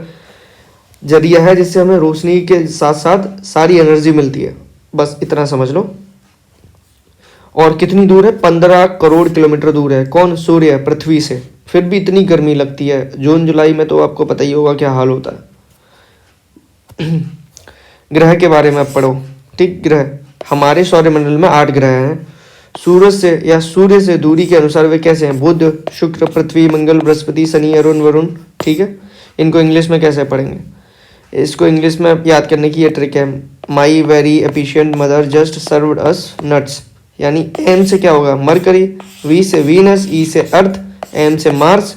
जरिया है जिससे हमें रोशनी के साथ साथ सारी एनर्जी मिलती है, बस इतना समझ लो। और कितनी दूर है? 15 करोड़ किलोमीटर दूर है। कौन? सूर्य, पृथ्वी से। फिर भी इतनी गर्मी लगती है। जून जुलाई में तो आपको पता ही होगा क्या हाल होता है। ग्रह के बारे में अब पढ़ो, ठीक। ग्रह, हमारे सौरमंडल में 8 ग्रह हैं। सूरज से या सूर्य से दूरी के अनुसार वे कैसे हैं? बुध, शुक्र, पृथ्वी, मंगल, बृहस्पति, शनि, अरुण, वरुण, ठीक है। इनको इंग्लिश में कैसे पढ़ेंगे? इसको इंग्लिश में याद करने की ये ट्रिक है। My very efficient mother just served us nuts. यानी एम से क्या होगा? मरकरी, वी से वीनस, ई से अर्थ, एम से मार्स,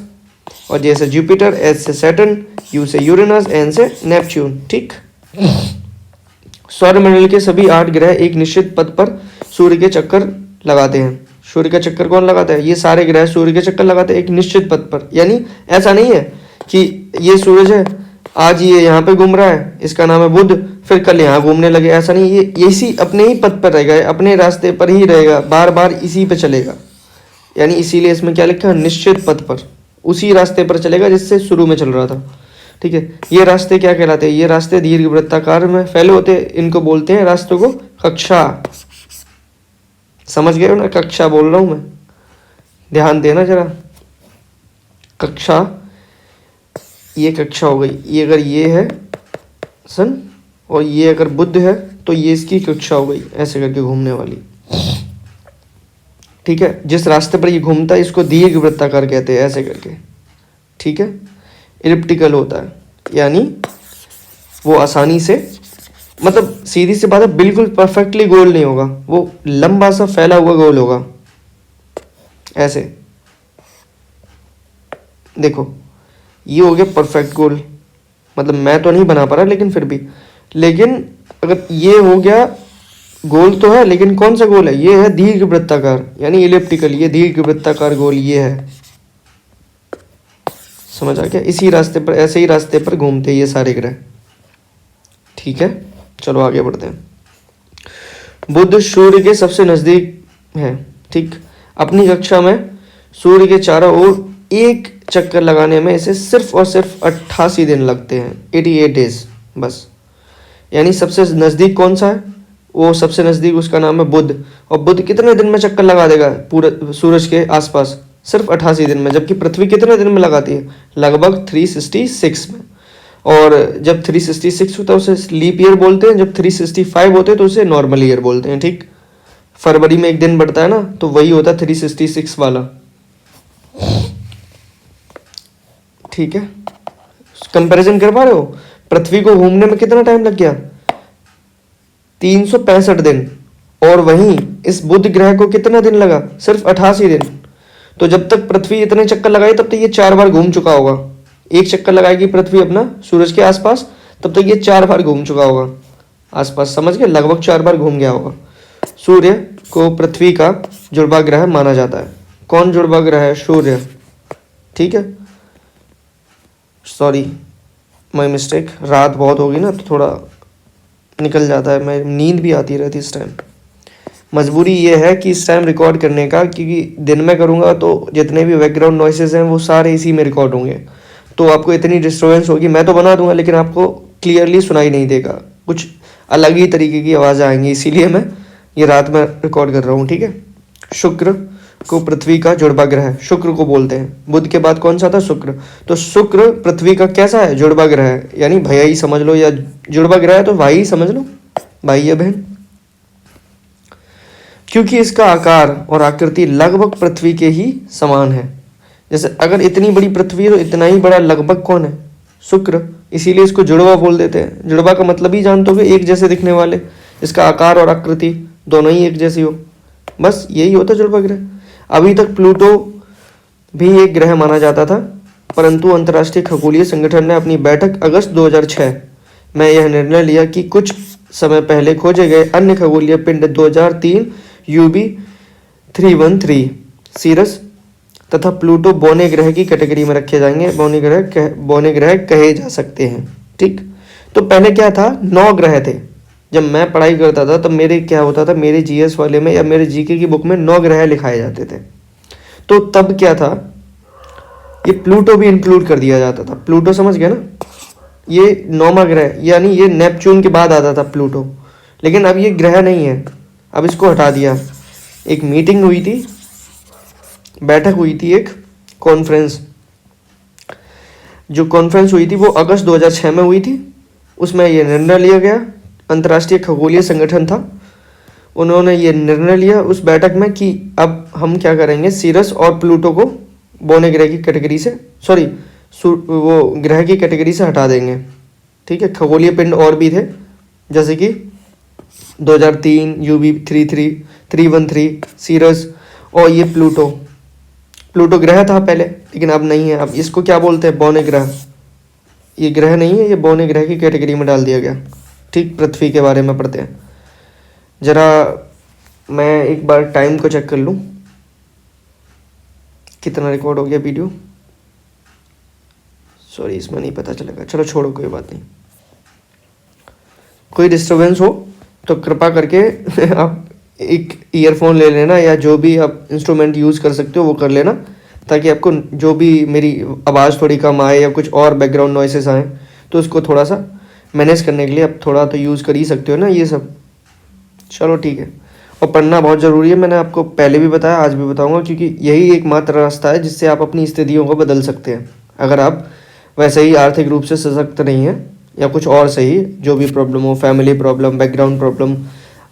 और जे से जुपिटर, एस से सैटर्न, यू से यूरेनस, एन से नेपच्यून, ठीक। सौरमंडल के सभी 8 ग्रह एक निश्चित पथ पर सूर्य के चक्कर लगाते हैं। सूर्य का चक्कर कौन लगाता है? ये सारे ग्रह सूर्य के चक्कर लगाते हैं एक निश्चित पथ पर। यानी ऐसा नहीं है कि ये सूरज है, आज ये यहाँ पे घूम रहा है, इसका नाम है बुध, फिर कल यहाँ घूमने लगे, ऐसा नहीं। ये इसी अपने ही पथ पर रहेगा, अपने रास्ते पर ही रहेगा, बार बार इसी पे चलेगा। यानी इसीलिए इसमें क्या लिखा है? निश्चित पथ पर, उसी रास्ते पर चलेगा जिससे शुरू में चल रहा था, ठीक है। ये रास्ते क्या कहलाते हैं? ये रास्ते दीर्घ वृत्ताकार में फैले होते हैं, इनको बोलते हैं रास्तों को कक्षा। समझ गए हो ना? कक्षा बोल रहा हूं मैं, ध्यान देना जरा। कक्षा, ये कक्षा हो गई। ये अगर ये है सन और ये अगर बुध है तो ये इसकी कक्षा हो गई, ऐसे करके घूमने वाली, ठीक है। जिस रास्ते पर ये घूमता है इसको दीर्घ वृत्ताकार कहते हैं, ऐसे करके, ठीक है। इलिप्टिकल होता है, यानी वो आसानी से, मतलब सीधी सी बात है, बिल्कुल परफेक्टली गोल नहीं होगा, वो लंबा सा फैला हुआ गोल होगा, ऐसे। देखो ये हो गया परफेक्ट गोल, मतलब मैं तो नहीं बना पा रहा लेकिन फिर भी। लेकिन अगर ये हो गया गोल तो है, लेकिन कौन सा गोल है? ये है दीर्घ वृत्ताकार, यानी इलिप्टिकल। ये दीर्घ वृत्ताकार गोल ये है, समझ आ गया? इसी रास्ते पर, ऐसे ही रास्ते पर घूमते हैं ये सारे ग्रह, ठीक है। चलो आगे बढ़ते हैं। बुध सूर्य के सबसे नजदीक है, ठीक। अपनी कक्षा में सूर्य के चारों ओर एक चक्कर लगाने में इसे सिर्फ और सिर्फ 88 दिन लगते हैं, 88 डेज बस। यानी सबसे नजदीक कौन सा है? वो सबसे नजदीक उसका नाम है बुध। और बुध कितने दिन में चक्कर लगा देगा पूरे सूरज के आसपास? सिर्फ 88 दिन में। जबकि पृथ्वी कितने दिन में लगाती है? लगभग 366 में। और जब 366 होता है उसे लीप ईयर बोलते हैं, जब 365 होते हैं तो उसे नॉर्मल ईयर बोलते हैं, ठीक। फरवरी में एक दिन बढ़ता है ना, तो वही होता है 366 वाला, ठीक है। कंपैरिजन कर पा रहे हो? पृथ्वी को घूमने में कितना टाइम लग गया? 365 दिन। और वहीं इस बुध ग्रह को कितना दिन लगा? सिर्फ 88 दिन। तो जब तक पृथ्वी इतने चक्कर लगाई तब तक ये 4 बार घूम चुका होगा। एक चक्कर लगाएगी पृथ्वी अपना सूरज के आसपास, तब तक ये 4 बार घूम चुका होगा आसपास, समझ गए? लगभग 4 बार घूम गया होगा। सूर्य को पृथ्वी का जुड़वा ग्रह माना जाता है। कौन जुड़वा ग्रह है? सूर्य, ठीक है। सॉरी माय मिस्टेक, रात बहुत होगी ना तो थोड़ा निकल जाता है, मैं नींद भी आती रहती इस टाइम। मजबूरी ये है कि इस टाइम रिकॉर्ड करने का, क्योंकि दिन में करूँगा तो जितने भी बैकग्राउंड नॉइसेस हैं वो सारे इसी में रिकॉर्ड होंगे, तो आपको इतनी डिस्टर्बेंस होगी। मैं तो बना दूंगा लेकिन आपको क्लियरली सुनाई नहीं देगा, कुछ अलग ही तरीके की आवाज़ आएंगी, इसीलिए मैं ये रात में रिकॉर्ड कर रहा हूँ, ठीक है। शुक्र को पृथ्वी का जुड़वा ग्रह शुक्र को बोलते हैं। बुध के बाद कौन सा था? शुक्र। तो शुक्र पृथ्वी का कैसा है? जुड़वा ग्रह है, यानी भैया ही समझ लो, या जुड़वा ग्रह है तो भाई ही समझ लो, भाई या बहन। क्योंकि इसका आकार और आकृति लगभग पृथ्वी के ही समान है। जैसे अगर इतनी बड़ी पृथ्वी है तो इतना ही बड़ा लगभग कौन है? शुक्र। इसीलिए इसको जुड़वा बोल देते हैं। जुड़वा का मतलब ही जानते हो, एक जैसे दिखने वाले, इसका आकार और आकृति दोनों ही एक जैसी हो, बस यही होता है जुड़वा ग्रह। अभी तक प्लूटो भी एक ग्रह माना जाता था, परंतु अंतर्राष्ट्रीय खगोलीय संगठन ने अपनी बैठक अगस्त 2006 में यह निर्णय लिया कि कुछ समय पहले खोजे गए अन्य खगोलीय पिंड 2003 UB 313 सीरस तथा प्लूटो बौने ग्रह की कैटेगरी में रखे जाएंगे। बौने ग्रह कहे जा सकते हैं, ठीक। तो पहले क्या था? 9 ग्रह थे। जब मैं पढ़ाई करता था तब मेरे क्या होता था, मेरे GS वाले में या मेरे GK की बुक में 9 ग्रह लिखाए जाते थे। तो तब क्या था, ये प्लूटो भी इंक्लूड कर दिया जाता था। प्लूटो समझ गया ना? ये 9वां ग्रह, यानी ये नेपच्यून के बाद आता था प्लूटो, लेकिन अब ये ग्रह नहीं है, अब इसको हटा दिया। एक मीटिंग हुई थी, बैठक हुई थी, एक कॉन्फ्रेंस, जो कॉन्फ्रेंस हुई थी वो अगस्त 2006 में हुई थी। उसमें ये निर्णय लिया गया, अंतर्राष्ट्रीय खगोलीय संगठन था, उन्होंने ये निर्णय लिया उस बैठक में कि अब हम क्या करेंगे, सीरस और प्लूटो को बौने ग्रह की कैटेगरी से, सॉरी वो ग्रह की कैटेगरी से हटा देंगे। ठीक है, खगोलीय पिंड और भी थे, जैसे कि 2003 UV 313 सीरस, और ये प्लूटो ग्रह था पहले, लेकिन अब नहीं है। अब इसको क्या बोलते हैं, बौने ग्रह। ये ग्रह नहीं है, ये बौने ग्रह की कैटेगरी में डाल दिया गया। ठीक, पृथ्वी के बारे में पढ़ते हैं। जरा मैं एक बार टाइम को चेक कर लूँ, कितना रिकॉर्ड हो गया वीडियो। सॉरी, इसमें नहीं पता चलेगा, चलो छोड़ो, कोई बात नहीं। कोई डिस्टरबेंस हो तो कृपा करके आप एक ईयरफोन ले लेना, या जो भी आप इंस्ट्रूमेंट यूज़ कर सकते हो वो कर लेना, ताकि आपको जो भी मेरी आवाज़ थोड़ी कम आए या कुछ और बैकग्राउंड नॉइसेस आए तो उसको थोड़ा सा मैनेज करने के लिए आप थोड़ा तो यूज़ कर ही सकते हो ना ये सब। चलो ठीक है, और पढ़ना बहुत ज़रूरी है, मैंने आपको पहले भी बताया, आज भी बताऊंगा, क्योंकि यही एकमात्र रास्ता है जिससे आप अपनी स्थितियों को बदल सकते हैं। अगर आप वैसे ही आर्थिक रूप से सशक्त नहीं हैं, या कुछ और सही जो भी प्रॉब्लम हो, फैमिली प्रॉब्लम, बैकग्राउंड प्रॉब्लम,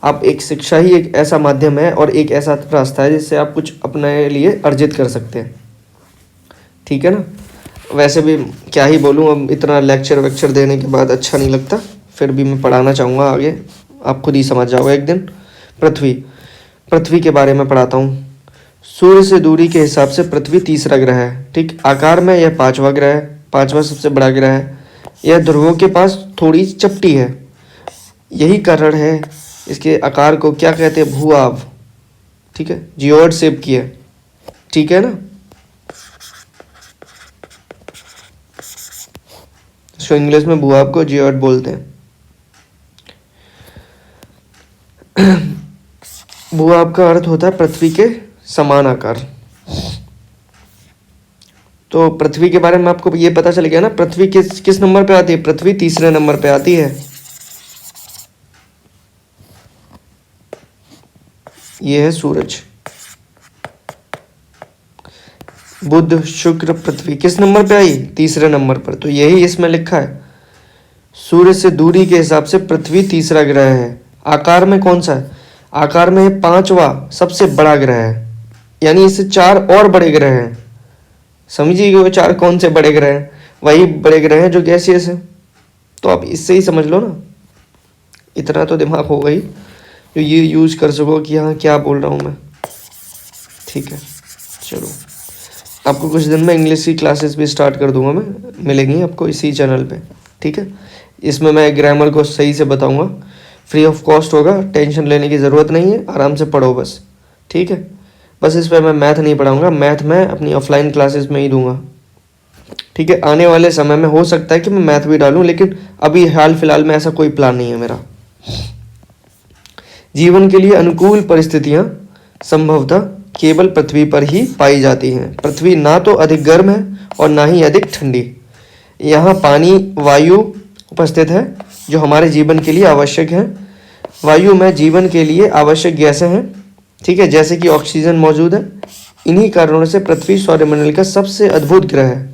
आप एक शिक्षा ही एक ऐसा माध्यम है और एक ऐसा रास्ता है जिससे आप कुछ अपने लिए अर्जित कर सकते हैं। ठीक है ना। वैसे भी क्या ही बोलूँ, अब इतना लेक्चर वेक्चर देने के बाद अच्छा नहीं लगता, फिर भी मैं पढ़ाना चाहूँगा आगे, आप खुद ही समझ जाओगे एक दिन। पृथ्वी के बारे में पढ़ाता हूँ। सूर्य से दूरी के हिसाब से पृथ्वी तीसरा ग्रह है। ठीक, आकार में यह पांचवा ग्रह है, पांचवा सबसे बड़ा ग्रह है। यह ध्रुवों के पास थोड़ी चपटी है, यही कारण है इसके आकार को क्या कहते हैं, भूआव। ठीक है, जियोइड शेप की है। ठीक है ना। इसको इंग्लिश में भूआव को जियोइड बोलते हैं। भूआव का अर्थ होता है पृथ्वी के समान आकार। तो पृथ्वी के बारे में आपको ये पता चल गया ना, पृथ्वी किस नंबर पे आती है, पृथ्वी तीसरे नंबर पे आती है। ये है सूरज, बुध शुक्र पृथ्वी किस नंबर पे आई, तीसरे नंबर पर। तो यही इसमें लिखा है, सूर्य से दूरी के हिसाब से पृथ्वी तीसरा ग्रह है। आकार में कौन सा है, आकार में पांचवा सबसे बड़ा ग्रह है, यानी इससे चार और बड़े ग्रह हैं। समझिए कि वो चार कौन से बड़े ग्रह हैं, वही बड़े ग्रह हैं जो गैसियस है। तो आप इससे ही समझ लो ना, इतना तो दिमाग होगा ही जो ये यूज़ कर सको कि हाँ क्या बोल रहा हूँ मैं। ठीक है, चलो आपको कुछ दिन में इंग्लिश की क्लासेस भी स्टार्ट कर दूंगा मैं, मिलेंगी आपको इसी चैनल पे। ठीक है, इसमें मैं ग्रामर को सही से बताऊंगा, फ्री ऑफ कॉस्ट होगा, टेंशन लेने की ज़रूरत नहीं है, आराम से पढ़ो बस। ठीक है, बस इस पर मैं मैथ नहीं पढ़ाऊंगा, मैथ मैं अपनी ऑफलाइन क्लासेस में ही दूंगा। ठीक है, आने वाले समय में हो सकता है कि मैं मैथ भी डालूं, लेकिन अभी हाल फिलहाल में ऐसा कोई प्लान नहीं है मेरा। जीवन के लिए अनुकूल परिस्थितियां संभवतः केवल पृथ्वी पर ही पाई जाती हैं। पृथ्वी ना तो अधिक गर्म है और ना ही अधिक ठंडी। यहाँ पानी, वायु उपस्थित है जो हमारे जीवन के लिए आवश्यक है। वायु में जीवन के लिए आवश्यक गैसें हैं, ठीक है, जैसे कि ऑक्सीजन मौजूद है। इन्हीं कारणों से पृथ्वी सौरमंडल का सबसे अद्भुत ग्रह है।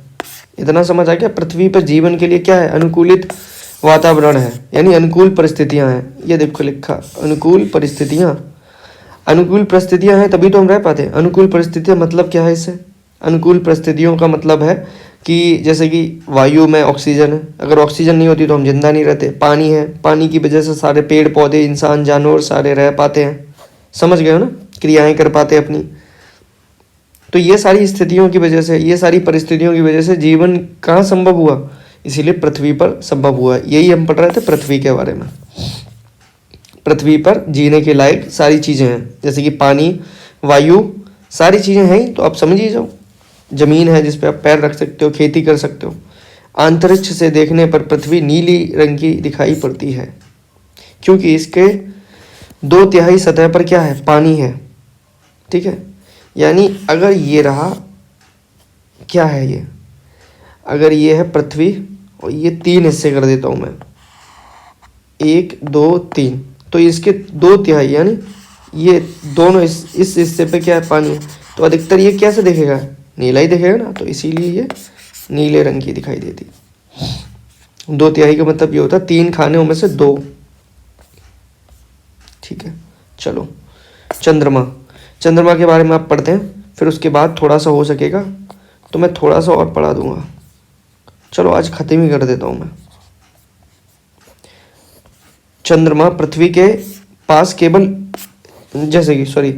इतना समझ आ गया, पृथ्वी पर जीवन के लिए क्या है, अनुकूलित वातावरण है, यानी अनुकूल परिस्थितियां हैं। ये देखो लिखा, अनुकूल परिस्थितियां। अनुकूल परिस्थितियां हैं तभी तो हम रह पाते हैं। अनुकूल परिस्थितियां मतलब क्या है, इससे अनुकूल परिस्थितियों का मतलब है कि जैसे कि वायु में ऑक्सीजन है, अगर ऑक्सीजन नहीं होती तो हम जिंदा नहीं रहते। पानी है, पानी की वजह से सारे पेड़ पौधे, इंसान, जानवर सारे रह पाते हैं। समझ गए हो ना, क्रियाएं कर पाते हैं अपनी। तो ये सारी स्थितियों की वजह से, ये सारी परिस्थितियों की वजह से जीवन कहाँ संभव हुआ, इसीलिए पृथ्वी पर संभव हुआ। यही हम पढ़ रहे थे पृथ्वी के बारे में। पृथ्वी पर जीने के लायक सारी चीज़ें हैं, जैसे कि पानी, वायु, सारी चीज़ें हैं ही, तो आप समझ ही जाओ। जमीन है जिस पे आप पैर रख सकते हो, खेती कर सकते हो। अंतरिक्ष से देखने पर पृथ्वी नीली रंग की दिखाई पड़ती है, क्योंकि इसके 2/3 सतह पर क्या है, पानी है। ठीक है, यानी अगर ये रहा, क्या है ये, अगर ये है पृथ्वी और ये 3 हिस्से कर देता हूँ मैं, 1 2 3, तो इसके 2/3 यानी ये दोनों इस हिस्से पे क्या है, पानी, तो अधिकतर ये कैसे दिखेगा, नीला ही दिखेगा ना, तो इसीलिए ये नीले रंग की दिखाई देती। 2/3 का मतलब ये होता है 3 खाने में से 2। ठीक है, चलो चंद्रमा, चंद्रमा के बारे में आप पढ़ते हैं, फिर उसके बाद थोड़ा सा हो सकेगा तो मैं थोड़ा सा और पढ़ा दूंगा। चलो आज खत्म ही कर देता हूँ मैं। चंद्रमा पृथ्वी के पास केवल, जैसे कि सॉरी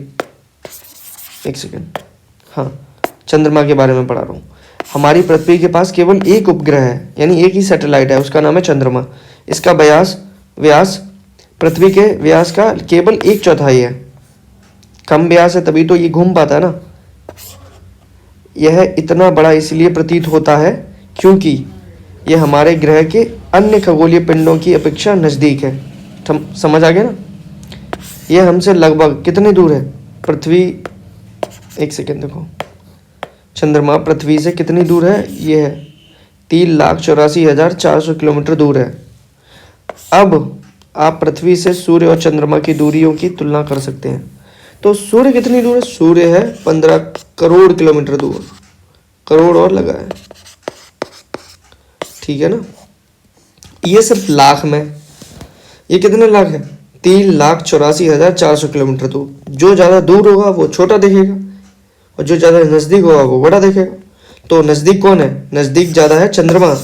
एक सेकेंड, हाँ चंद्रमा के बारे में पढ़ा रहा हूँ। हमारी पृथ्वी के पास केवल एक उपग्रह है, यानी एक ही सैटेलाइट है, उसका नाम है चंद्रमा। इसका व्यास पृथ्वी के व्यास का केवल 1/4 है। कम व्यास है तभी तो ये घूम पाता है ना। यह इतना बड़ा इसलिए प्रतीत होता है क्योंकि यह हमारे ग्रह के अन्य खगोलीय पिंडों की अपेक्षा नज़दीक है। समझ आ गया ना। यह हमसे लगभग कितने दूर है, पृथ्वी, एक सेकेंड देखो, चंद्रमा पृथ्वी से कितनी दूर है, यह है 3,84,400 किलोमीटर दूर है। अब आप पृथ्वी से सूर्य और चंद्रमा की दूरियों की तुलना कर सकते हैं। तो सूर्य कितनी दूर है, सूर्य है 15 करोड़ किलोमीटर दूर, करोड़ और लगा है, ठीक है ना। ये सिर्फ लाख में, ये कितने लाख है, 3,84,400 किलोमीटर दूर। जो ज़्यादा दूर होगा वो छोटा दिखेगा और जो ज़्यादा नज़दीक होगा वो बड़ा दिखेगा। तो नज़दीक कौन है, नज़दीक ज़्यादा है चंद्रमा,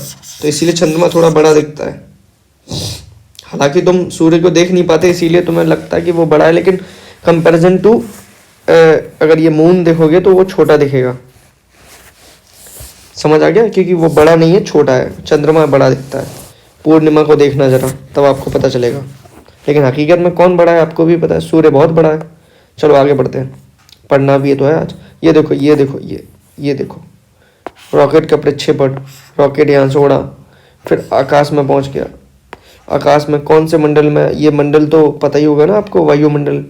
तो इसीलिए चंद्रमा थोड़ा बड़ा दिखता है। हालांकि तुम सूर्य को देख नहीं पाते इसीलिए तुम्हें लगता है कि वो बड़ा है, लेकिन कंपैरिजन टू अगर ये मून देखोगे तो वो छोटा दिखेगा। समझ आ गया, क्योंकि वो बड़ा नहीं है, छोटा है, चंद्रमा बड़ा दिखता है। पूर्णिमा को देखना जरा, तब आपको पता चलेगा। लेकिन हकीकत में कौन बड़ा है आपको भी पता है, सूर्य बहुत बड़ा है। चलो आगे बढ़ते हैं, पढ़ना भी है तो है आज। ये देखो ये देखो ये देखो, रॉकेट का प्रक्षेपण, रॉकेट यहाँ से उड़ा, फिर आकाश में पहुँच गया। आकाश में कौन से मंडल में, ये मंडल तो पता ही होगा ना आपको, वायुमंडल,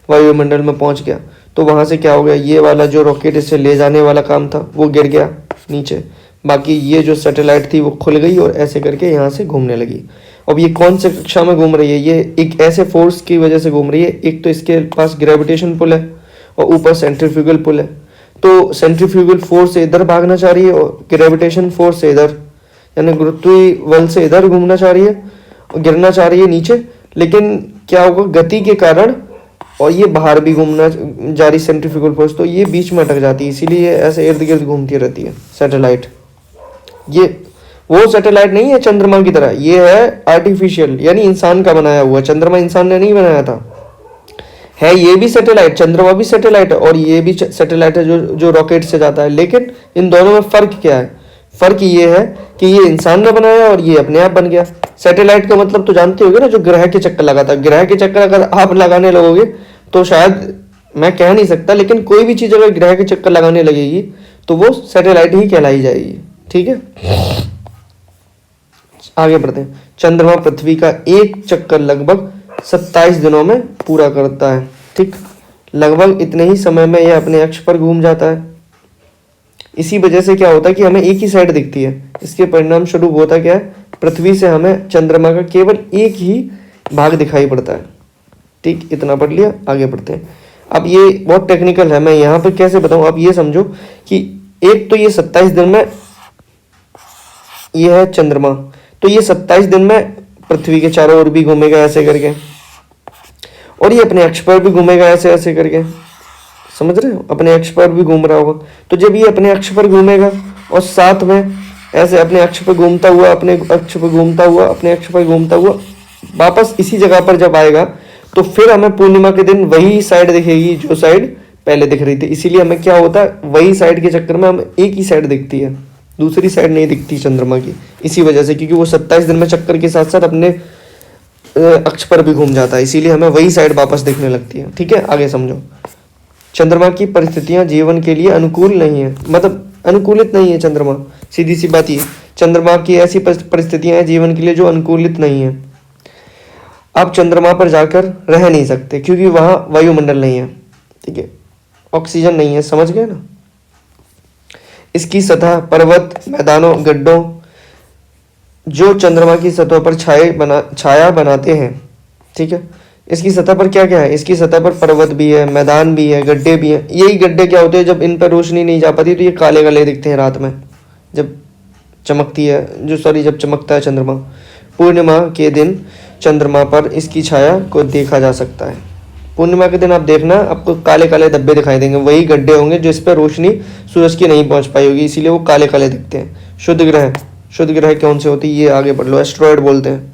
वायुमंडल में पहुँच गया। तो वहाँ से क्या हो गया, ये वाला जो रॉकेट इसे ले जाने वाला काम था वो गिर गया नीचे। बाकी ये जो सैटेलाइट थी वो खुल गई और ऐसे करके यहाँ से घूमने लगी। अब ये कौन से कक्षा में घूम रही है, ये एक ऐसे फोर्स की वजह से घूम रही है। एक तो इसके पास ग्रेविटेशन पुल है और ऊपर सेंट्रीफ्यूगल पुल है। तो सेंट्रीफ्यूगल फोर्स से इधर भागना चाह रही है और ग्रेविटेशन फोर्स से इधर, यानी गुरुत्वीय बल से इधर घूमना चाह रही है और गिरना चाह रही है नीचे। लेकिन क्या होगा, गति के कारण, और ये बाहर भी घूमना जा रही सेंट्रीफ्यूगल फोर्स, तो ये बीच में अटक जाती है, इसीलिए ऐसे इर्द गिर्द घूमती रहती है सैटेलाइट। ये वो सैटेलाइट नहीं है चंद्रमा की तरह, ये है आर्टिफिशियल, यानी इंसान का बनाया हुआ। चंद्रमा इंसान ने नहीं बनाया था, है ये भी सैटेलाइट, चंद्रमा भी सैटेलाइट है और ये भी सैटेलाइट है जो रॉकेट से जाता है। लेकिन इन दोनों में फर्क क्या है, फर्क ये है कि ये इंसान ने बनाया और ये अपने आप बन गया। सैटेलाइट का मतलब तो जानते होगे ना, जो ग्रह के चक्कर लगाता है। ग्रह के चक्कर अगर आप लगाने लगोगे तो शायद मैं कह नहीं सकता, लेकिन कोई भी चीज़ अगर ग्रह के चक्कर लगाने लगेगी तो वो सैटेलाइट ही कहलाई जाएगी, ठीक है। आगे बढ़ते हैं। चंद्रमा पृथ्वी का एक चक्कर लगभग 27 दिनों में पूरा करता है, ठीक। लगभग इतने ही समय में यह अपने अक्ष पर घूम जाता है। इसी वजह से क्या होता है कि हमें एक ही साइड दिखती है। इसके परिणाम स्वरूप होता क्या है, पृथ्वी से हमें चंद्रमा का केवल एक ही भाग दिखाई पड़ता है, ठीक। इतना पढ़ लिया, आगे बढ़ते हैं। अब ये बहुत टेक्निकल है, मैं यहाँ पर कैसे बताऊँ, आप ये समझो कि एक तो ये 27 दिन में ये है चंद्रमा, तो ये 27 दिन में पृथ्वी के चारों ओर भी घूमेगा ऐसे करके, और ये अपने अक्ष पर भी घूमेगा ऐसे ऐसे करके। समझ रहे हो, अपने अक्ष पर भी घूम रहा होगा। तो जब ये अपने अक्ष पर घूमेगा और साथ में ऐसे अपने अक्ष पर घूमता हुआ, अपने अक्ष पर घूमता हुआ, अपने अक्ष पर घूमता हुआ वापस इसी जगह पर जब आएगा, तो फिर हमें पूर्णिमा के दिन वही साइड दिखेगी जो साइड पहले दिख रही थी। इसीलिए हमें क्या होता है, वही साइड के चक्कर में हमें एक ही साइड दिखती है, दूसरी साइड नहीं दिखती चंद्रमा की। इसी वजह से, क्योंकि वो 27 दिन में चक्कर के साथ साथ अपने अक्ष पर भी घूम जाता है, इसीलिए हमें वही साइड वापस दिखने लगती है, ठीक है। आगे समझो। चंद्रमा की परिस्थितियां जीवन के लिए अनुकूल नहीं है, मतलब अनुकूलित नहीं है चंद्रमा, सीधी सी बात ये। चंद्रमा की ऐसी परिस्थितियां हैं जीवन के लिए जो अनुकूलित नहीं है। आप चंद्रमा पर जाकर रह नहीं सकते क्योंकि वहां वायुमंडल नहीं है, ठीक है, ऑक्सीजन नहीं है, समझ गए ना। इसकी सतह पर्वत, मैदानों, गड्ढों जो चंद्रमा की सतह पर छाया बनाते हैं। ठीक है, इसकी सतह पर क्या क्या है, इसकी सतह पर पर्वत भी है, मैदान भी है, गड्ढे भी हैं। यही गड्ढे क्या होते हैं, जब इन पर रोशनी नहीं जा पाती तो ये काले काले दिखते हैं रात में, जब चमकती है जब चमकता है चंद्रमा। पूर्णिमा के दिन चंद्रमा पर इसकी छाया को देखा जा सकता है। पूर्णिमा के दिन आप देखना, आपको काले काले धब्बे दिखाई देंगे, वही गड्ढे होंगे जिस पर रोशनी सूरज की नहीं पहुंच पाई होगी, इसीलिए वो काले काले दिखते हैं। शुद्ध ग्रह कौन से होते हैं, ये आगे पढ़ लो, एस्ट्रॉयड बोलते हैं।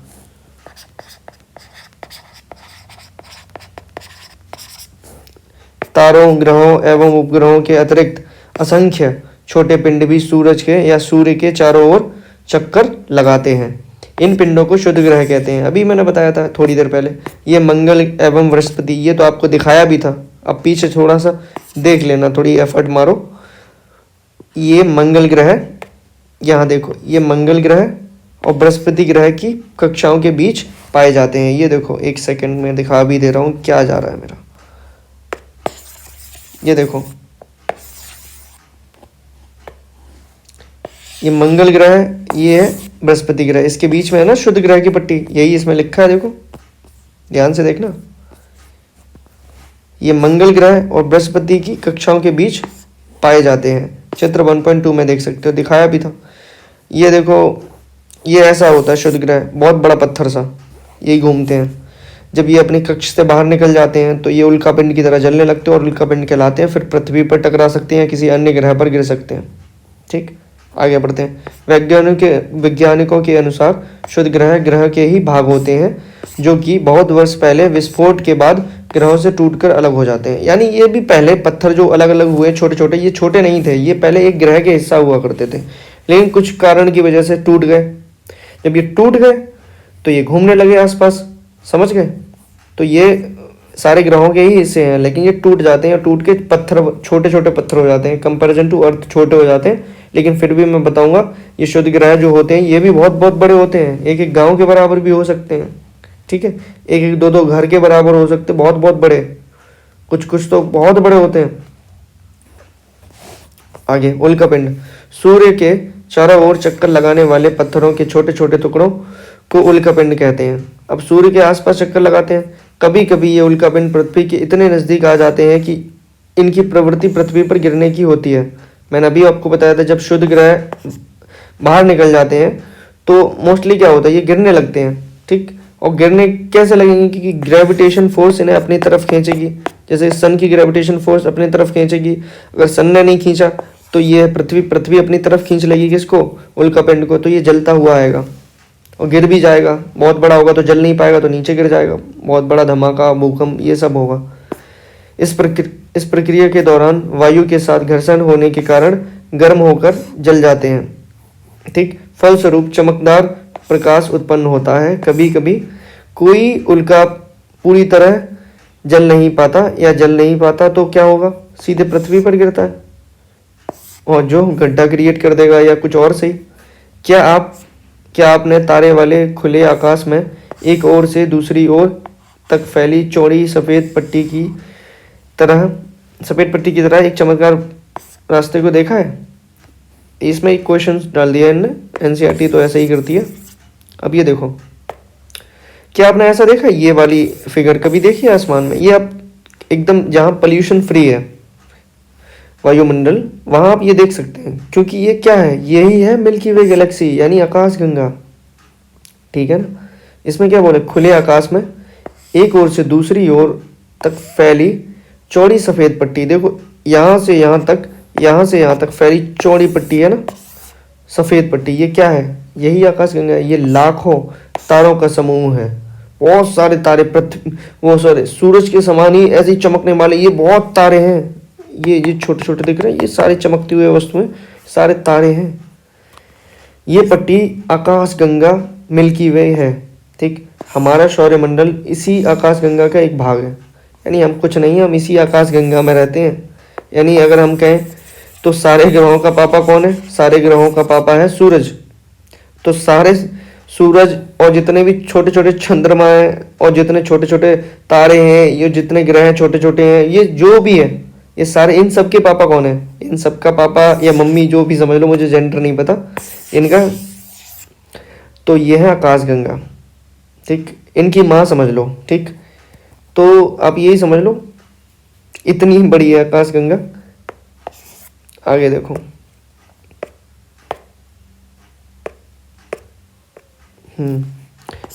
तारों, ग्रहों एवं उपग्रहों के अतिरिक्त असंख्य छोटे पिंड भी सूरज के या सूर्य के चारों ओर चक्कर लगाते हैं। इन पिंडों को शुद्ध ग्रह कहते हैं। अभी मैंने बताया था थोड़ी देर पहले, ये मंगल एवं बृहस्पति, ये तो आपको दिखाया भी था। अब पीछे थोड़ा सा देख लेना, थोड़ी एफर्ट मारो। ये मंगल ग्रह, यहाँ देखो, ये मंगल ग्रह और बृहस्पति ग्रह की कक्षाओं के बीच पाए जाते हैं। ये देखो, एक सेकंड में दिखा भी दे रहा हूँ, क्या जा रहा है मेरा, ये देखो, ये मंगल ग्रह, ये है बृहस्पति ग्रह, इसके बीच में है ना शुद्ध ग्रह की पट्टी, यही इसमें लिखा है, देखो ध्यान से देखना। ये मंगल ग्रह और बृहस्पति की कक्षाओं के बीच पाए जाते हैं। चित्र 1.2 में देख सकते हो, दिखाया भी था। ये देखो, ये ऐसा होता है शुद्ध ग्रह, बहुत बड़ा पत्थर सा, यही घूमते हैं। जब ये अपनी कक्ष से बाहर निकल जाते हैं तो ये उल्कापिंड की तरह जलने लगते हैं और उल्कापिंड कहलाते हैं। फिर पृथ्वी पर टकरा सकते हैं, किसी अन्य ग्रह पर गिर सकते हैं। ठीक, आगे बढ़ते हैं। वैज्ञानिकों के अनुसार शुद्ध ग्रह के ही भाग होते हैं जो कि बहुत वर्ष पहले विस्फोट के बाद ग्रहों से टूटकर अलग हो जाते हैं। यानी ये भी पहले पत्थर जो अलग अलग हुए छोटे छोटे, ये छोटे नहीं थे, ये पहले एक ग्रह के हिस्सा हुआ करते थे, लेकिन कुछ कारण की वजह से टूट गए। जब ये टूट गए तो ये घूमने लगे आसपास, समझ गए। तो ये सारे ग्रहों के ही हिस्से हैं, लेकिन ये टूट जाते हैं, टूट के पत्थर, छोटे छोटे पत्थर हो जाते हैं, कंपैरिजन टू अर्थ छोटे हो जाते हैं। लेकिन फिर भी मैं बताऊंगा, ये शुद्ध ग्रह जो होते हैं ये भी बहुत बहुत बड़े होते हैं, एक एक गांव के बराबर भी हो सकते हैं। ठीक है, एक एक दो दो घर के बराबर हो सकते हैं, बहुत बहुत बड़े, कुछ कुछ तो बहुत बड़े होते हैं। आगे, उल्कापिंड, सूर्य के चारों ओर चक्कर लगाने वाले पत्थरों के छोटे छोटे टुकड़ों को उल्कापिंड कहते हैं। अब सूर्य के आसपास चक्कर लगाते हैं। कभी कभी ये उल्कापिंड पृथ्वी के इतने नज़दीक आ जाते हैं कि इनकी प्रवृत्ति पृथ्वी पर गिरने की होती है। मैंने अभी आपको बताया था, जब शुद्ध ग्रह बाहर निकल जाते हैं तो मोस्टली क्या होता है, ये गिरने लगते हैं। ठीक, और गिरने कैसे लगेंगे, क्योंकि ग्रेविटेशन फोर्स इन्हें अपनी तरफ खींचेगी। जैसे सन की ग्रेविटेशन फोर्स अपनी तरफ खींचेगी, अगर सन ने नहीं खींचा तो ये पृथ्वी अपनी तरफ खींच लेगी किसको, उल्कापिंड को। तो ये जलता हुआ आएगा और गिर भी जाएगा। बहुत बड़ा होगा तो जल नहीं पाएगा, तो नीचे गिर जाएगा। बहुत बड़ा धमाका, भूकंप, ये सब होगा। इस प्रक्रिया के दौरान वायु के साथ घर्षण होने के कारण गर्म होकर जल जाते हैं। ठीक, फलस्वरूप चमकदार प्रकाश उत्पन्न होता है। कभी कभी कोई उल्का पूरी तरह जल नहीं पाता तो क्या होगा, सीधे पृथ्वी पर गिरता है और जो गड्ढा क्रिएट कर देगा या कुछ और सही। क्या आपने तारे वाले खुले आकाश में एक ओर से दूसरी ओर तक फैली चौड़ी सफ़ेद पट्टी की तरह एक चमकदार रास्ते को देखा है? इसमें एक क्वेश्चन डाल दिया इनने, एनसीईआरटी तो ऐसा ही करती है। अब ये देखो, क्या आपने ऐसा देखा, ये वाली फिगर कभी देखी है आसमान में? ये आप एकदम जहाँ पोल्यूशन फ्री है वायुमंडल, वहाँ आप ये देख सकते हैं, क्योंकि ये क्या है, यही है मिल्की वे गैलेक्सी, यानी आकाश गंगा। ठीक है ना, इसमें क्या बोले, खुले आकाश में एक ओर से दूसरी ओर तक फैली चौड़ी सफ़ेद पट्टी। देखो, यहाँ से यहाँ तक फैली चौड़ी पट्टी है ना, सफ़ेद पट्टी, ये क्या है, यही आकाश गंगा है। ये लाखों तारों का समूह है, बहुत सारे तारे, सूरज के समान ही ऐसे ही चमकने वाले ये बहुत तारे हैं। ये छोटे छोटे दिख रहे हैं, ये सारे चमकती हुए वस्तुएं सारे तारे हैं। ये पट्टी आकाश गंगा मिल्की वे है। ठीक, हमारा सौरमंडल इसी आकाश गंगा का एक भाग है, यानी हम कुछ नहीं, हम इसी आकाश गंगा में रहते हैं। यानी अगर हम कहें तो सारे ग्रहों का पापा कौन है, सारे ग्रहों का पापा है सूरज। तो सारे सूरज और जितने भी छोटे छोटे चंद्रमा हैं और जितने छोटे छोटे तारे हैं, ये जितने ग्रह हैं छोटे छोटे हैं, ये जो भी है, ये सारे, इन सब के पापा कौन है, इन सब का पापा या मम्मी, जो भी समझ लो, मुझे जेंडर नहीं पता इनका। तो ये है आकाशगंगा, ठीक। इनकी माँ समझ लो, ठीक। तो आप यही समझ लो, इतनी बड़ी है आकाशगंगा। आगे देखो,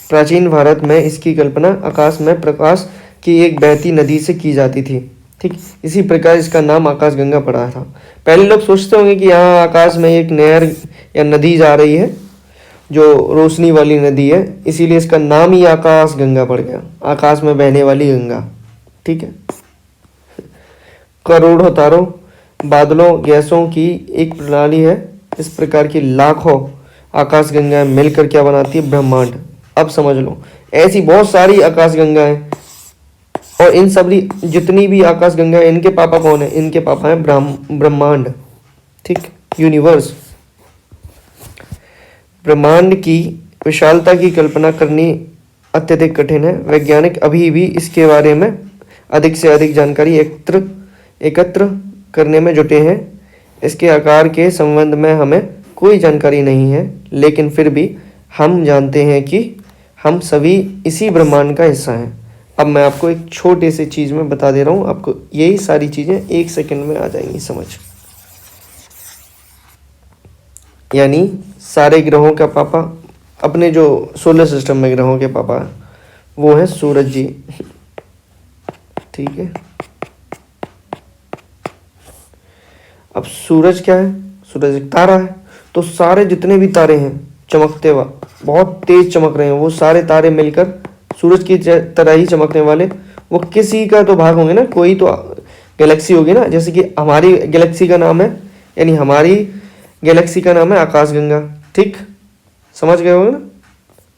प्राचीन भारत में इसकी कल्पना आकाश में प्रकाश की एक बहती नदी से की जाती थी, ठीक। इसी प्रकार इसका नाम आकाशगंगा पड़ा था। पहले लोग सोचते होंगे कि यहाँ आकाश में एक नहर या नदी जा रही है जो रोशनी वाली नदी है, इसीलिए इसका नाम ही आकाशगंगा पड़ गया, आकाश में बहने वाली गंगा, ठीक है। करोड़ों तारों, बादलों, गैसों की एक प्रणाली है। इस प्रकार की लाखों आकाशगंगाएं मिलकर क्या बनाती है? ब्रह्मांड। अब समझ लो, ऐसी बहुत सारी आकाशगंगाएं, और इन सभी जितनी भी आकाशगंगा है, इनके पापा कौन है? इनके पापा हैं ब्रह्मांड, ठीक, यूनिवर्स। ब्रह्मांड की विशालता की कल्पना करनी अत्यधिक कठिन है। वैज्ञानिक अभी भी इसके बारे में अधिक से अधिक जानकारी एकत्र करने में जुटे हैं। इसके आकार के संबंध में हमें कोई जानकारी नहीं है, लेकिन फिर भी हम जानते हैं कि हम सभी इसी ब्रह्मांड का हिस्सा हैं। अब मैं आपको एक छोटे से चीज़ में बता दे रहा हूँ, आपको यही सारी चीज़ें 1 सेकंड में आ जाएंगी समझ। यानी सारे ग्रहों का पापा, अपने जो सोलर सिस्टम में ग्रहों के पापा वो है सूरज जी, ठीक है। अब सूरज क्या है? सूरज एक तारा है। तो सारे जितने भी तारे हैं चमकते हुए, बहुत तेज चमक रहे हैं, वो सारे तारे मिलकर सूरज की तरह ही चमकने वाले, वो किसी का तो भाग होंगे ना, कोई तो गैलेक्सी होगी ना। जैसे कि हमारी गैलेक्सी का नाम है, यानी हमारी गैलेक्सी का नाम है आकाशगंगा, ठीक, समझ गए होगे ना।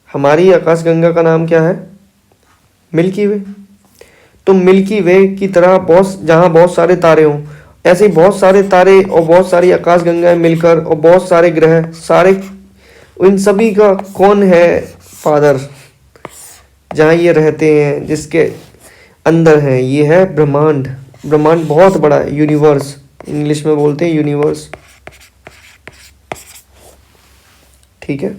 हमारी आकाशगंगा का नाम क्या है? मिल्की वे। तो मिल्की वे की तरह बहुत, जहाँ बहुत सारे तारे हों, ऐसे ही बहुत सारे तारे और बहुत सारी आकाशगंगाएं मिलकर और बहुत सारे ग्रह, सारे इन सभी का कौन है फादर? जहाँ ये रहते हैं, जिसके अंदर है, ये है ब्रह्मांड। ब्रह्मांड बहुत बड़ा है, यूनिवर्स, इंग्लिश में बोलते हैं यूनिवर्स, ठीक है।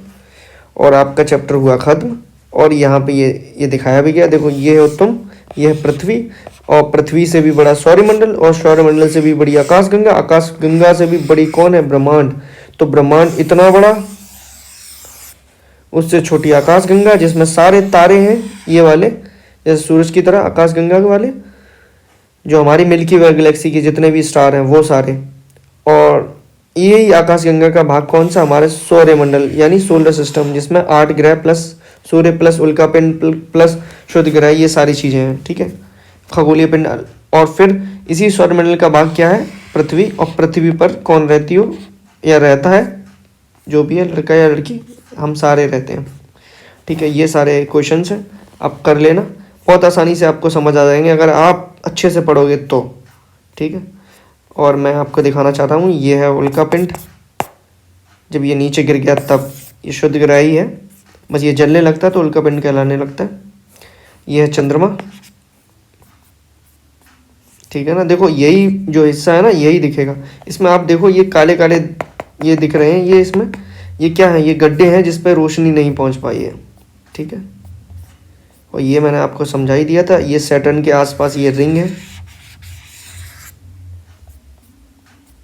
और आपका चैप्टर हुआ खत्म। और यहाँ पे ये दिखाया भी गया, देखो ये हो तुम, ये है पृथ्वी, और पृथ्वी से भी बड़ा सौरमंडल, और सौरमंडल से भी बड़ी आकाशगंगा, आकाशगंगा से भी बड़ी कौन है? ब्रह्मांड। तो ब्रह्मांड इतना बड़ा, उससे छोटी आकाशगंगा जिसमें सारे तारे हैं ये वाले, जैसे सूरज की तरह आकाशगंगा वाले, जो हमारी मिल्की वे गैलेक्सी के जितने भी स्टार हैं वो सारे। और यही आकाशगंगा का भाग कौन सा? हमारे सौरमंडल यानी सोलर सिस्टम, जिसमें 8 ग्रह प्लस सूर्य प्लस उल्कापिंड प्लस शुद्ध ग्रह, ये सारी चीज़ें हैं, ठीक है, खगोलीय पिंड। और फिर इसी सौरमंडल का भाग क्या है? पृथ्वी। और पृथ्वी पर कौन रहती हो या रहता है? जो भी है, लड़का या लड़की, हम सारे रहते हैं, ठीक है। ये सारे क्वेश्चंस हैं, आप कर लेना, बहुत आसानी से आपको समझ आ जाएंगे अगर आप अच्छे से पढ़ोगे तो, ठीक है। और मैं आपको दिखाना चाहता हूँ, ये है उल्कापिंड, जब ये नीचे गिर गया तब ये शुद्ध ग्रह ही है, बस ये जलने लगता है तो उल्कापिंड कहलाने लगता है। ये है चंद्रमा, ठीक है ना। देखो यही जो हिस्सा है ना, यही दिखेगा इसमें। आप देखो ये काले काले ये दिख रहे हैं, ये इसमें ये क्या है? ये गड्ढे हैं जिस पर रोशनी नहीं पहुंच पाई है, ठीक है। और ये मैंने आपको समझा ही दिया था, ये सैटर्न के आसपास ये रिंग है।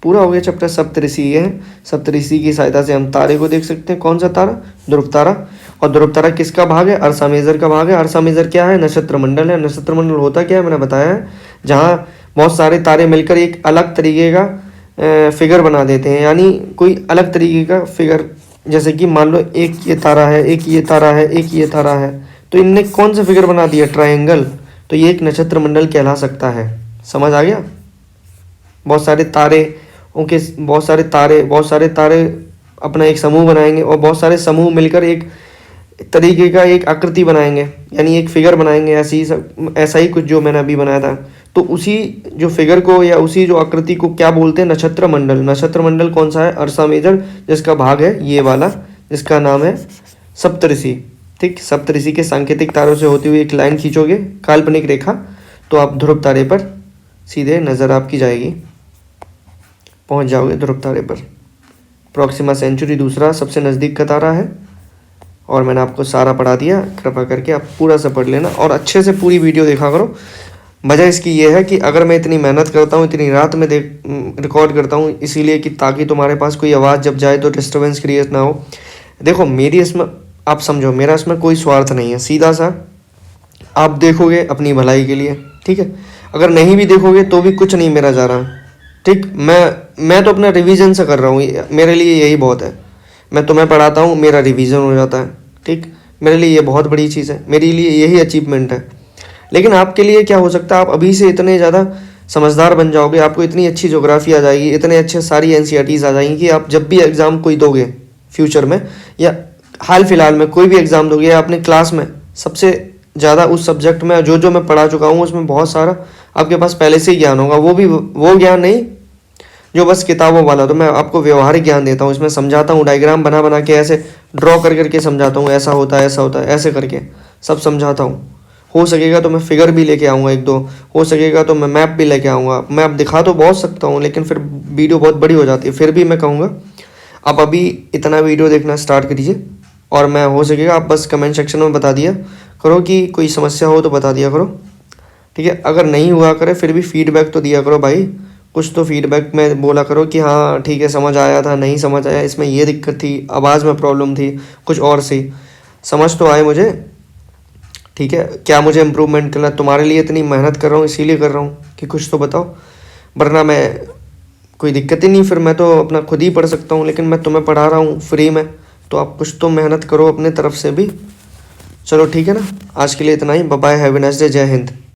पूरा हो गया चैप्टर। सप्तऋषि ये है, सप्तऋषि की सहायता से हम तारे को देख सकते हैं। कौन सा तारा? ध्रुव तारा। और ध्रुव तारा किसका भाग है? अर्सा मेजर का भाग है। अर्सा मेजर क्या है? नक्षत्र मंडल है। नक्षत्र मंडल होता क्या है? मैंने बताया है, जहाँ बहुत सारे तारे मिलकर एक अलग तरीके का फिगर बना देते हैं, यानी कोई अलग तरीके का फिगर। जैसे कि मान लो एक ये तारा है, एक ये तारा है, एक ये तारा है, तो इनने कौन सा फिगर बना दिया? ट्रायंगल। तो ये एक नक्षत्र मंडल कहला सकता है। समझ आ गया? बहुत सारे तारे, उनके बहुत सारे तारे अपना एक समूह बनाएंगे, और बहुत सारे समूह मिलकर एक तरीके का एक आकृति बनाएंगे, यानी एक फिगर बनाएंगे। ऐसा ही कुछ जो मैंने अभी बनाया था। तो उसी जो फिगर को या उसी जो आकृति को क्या बोलते हैं? नक्षत्र मंडल। नक्षत्र मंडल कौन सा है? अर्सा मेजर, जिसका भाग है ये वाला, जिसका नाम है सप्तऋषि, ठीक। सप्तऋषि के सांकेतिक तारों से होती हुई एक लाइन खींचोगे, काल्पनिक रेखा, तो आप ध्रुव तारे पर सीधे नज़र आपकी जाएगी, पहुंच जाओगे ध्रुव तारे पर। प्रॉक्सिमा सेंचुरी दूसरा सबसे नज़दीक का तारा है, और मैंने आपको सारा पढ़ा दिया। कृपया करके आप पूरा सा पढ़ लेना और अच्छे से पूरी वीडियो देखा करो। वजह इसकी ये है कि अगर मैं इतनी मेहनत करता हूँ, इतनी रात में रिकॉर्ड करता हूँ, इसीलिए कि ताकि तुम्हारे पास कोई आवाज़ जब जाए तो डिस्टर्बेंस क्रिएट ना हो। देखो मेरी इसमें, आप समझो, मेरा इसमें कोई स्वार्थ नहीं है, सीधा सा आप देखोगे अपनी भलाई के लिए, ठीक है। अगर नहीं भी देखोगे तो भी कुछ नहीं मेरा जा रहा, ठीक। मैं तो अपना रिवीजन से कर रहा हूँ, मेरे लिए यही बहुत है। मैं तुम्हें पढ़ाता हूँ, मेरा रिवीजन हो जाता है, ठीक। मेरे लिए ये बहुत बड़ी चीज़ है, मेरे लिए यही अचीवमेंट है। लेकिन आपके लिए क्या हो सकता है, आप अभी से इतने ज़्यादा समझदार बन जाओगे, आपको इतनी अच्छी ज्योग्राफी आ जाएगी, इतने अच्छे सारी एनसीईआरटीज़ आ जाएंगी कि आप जब भी एग्ज़ाम कोई दोगे फ्यूचर में, या हाल फिलहाल में कोई भी एग्ज़ाम दोगे, या अपने क्लास में सबसे ज़्यादा उस सब्जेक्ट में जो मैं पढ़ा चुका हूँ उसमें बहुत सारा आपके पास पहले से ही ज्ञान होगा। वो भी वो ज्ञान नहीं जो बस किताबों वाला, तो मैं आपको व्यवहारिक ज्ञान देता हूँ। इसमें समझाता हूँ, डायग्राम बना बना के ऐसे ड्रॉ कर करके समझाता हूँ, ऐसा होता है, ऐसा होता है, ऐसे करके सब समझाता हूँ। हो सकेगा तो मैं फिगर भी लेके आऊँगा एक दो, हो सकेगा तो मैं मैप भी लेके आऊँगा। मैप दिखा तो बहुत सकता हूँ, लेकिन फिर वीडियो बहुत बड़ी हो जाती है। फिर भी मैं कहूँगा आप अभी इतना वीडियो देखना स्टार्ट कीजिए, और मैं हो सकेगा आप बस कमेंट सेक्शन में बता दिया करो कि कोई समस्या हो तो बता दिया करो, ठीक है। अगर नहीं हुआ करे फिर भी फीडबैक तो दिया करो भाई, कुछ तो फीडबैक में बोला करो कि हाँ ठीक है, समझ आया था, नहीं समझ आया, इसमें ये दिक्कत थी, आवाज़ में प्रॉब्लम थी, कुछ और सी समझ तो आए मुझे, ठीक है। क्या मुझे इम्प्रूवमेंट करना, तुम्हारे लिए इतनी मेहनत कर रहा हूँ इसीलिए कर रहा हूँ कि कुछ तो बताओ, वरना मैं कोई दिक्कत ही नहीं, फिर मैं तो अपना खुद ही पढ़ सकता हूँ। लेकिन मैं तुम्हें पढ़ा रहा हूँ फ्री में, तो आप कुछ तो मेहनत करो अपने तरफ से भी। चलो ठीक है ना, आज के लिए इतना ही। Bye bye, have a nice day, जय हिंद।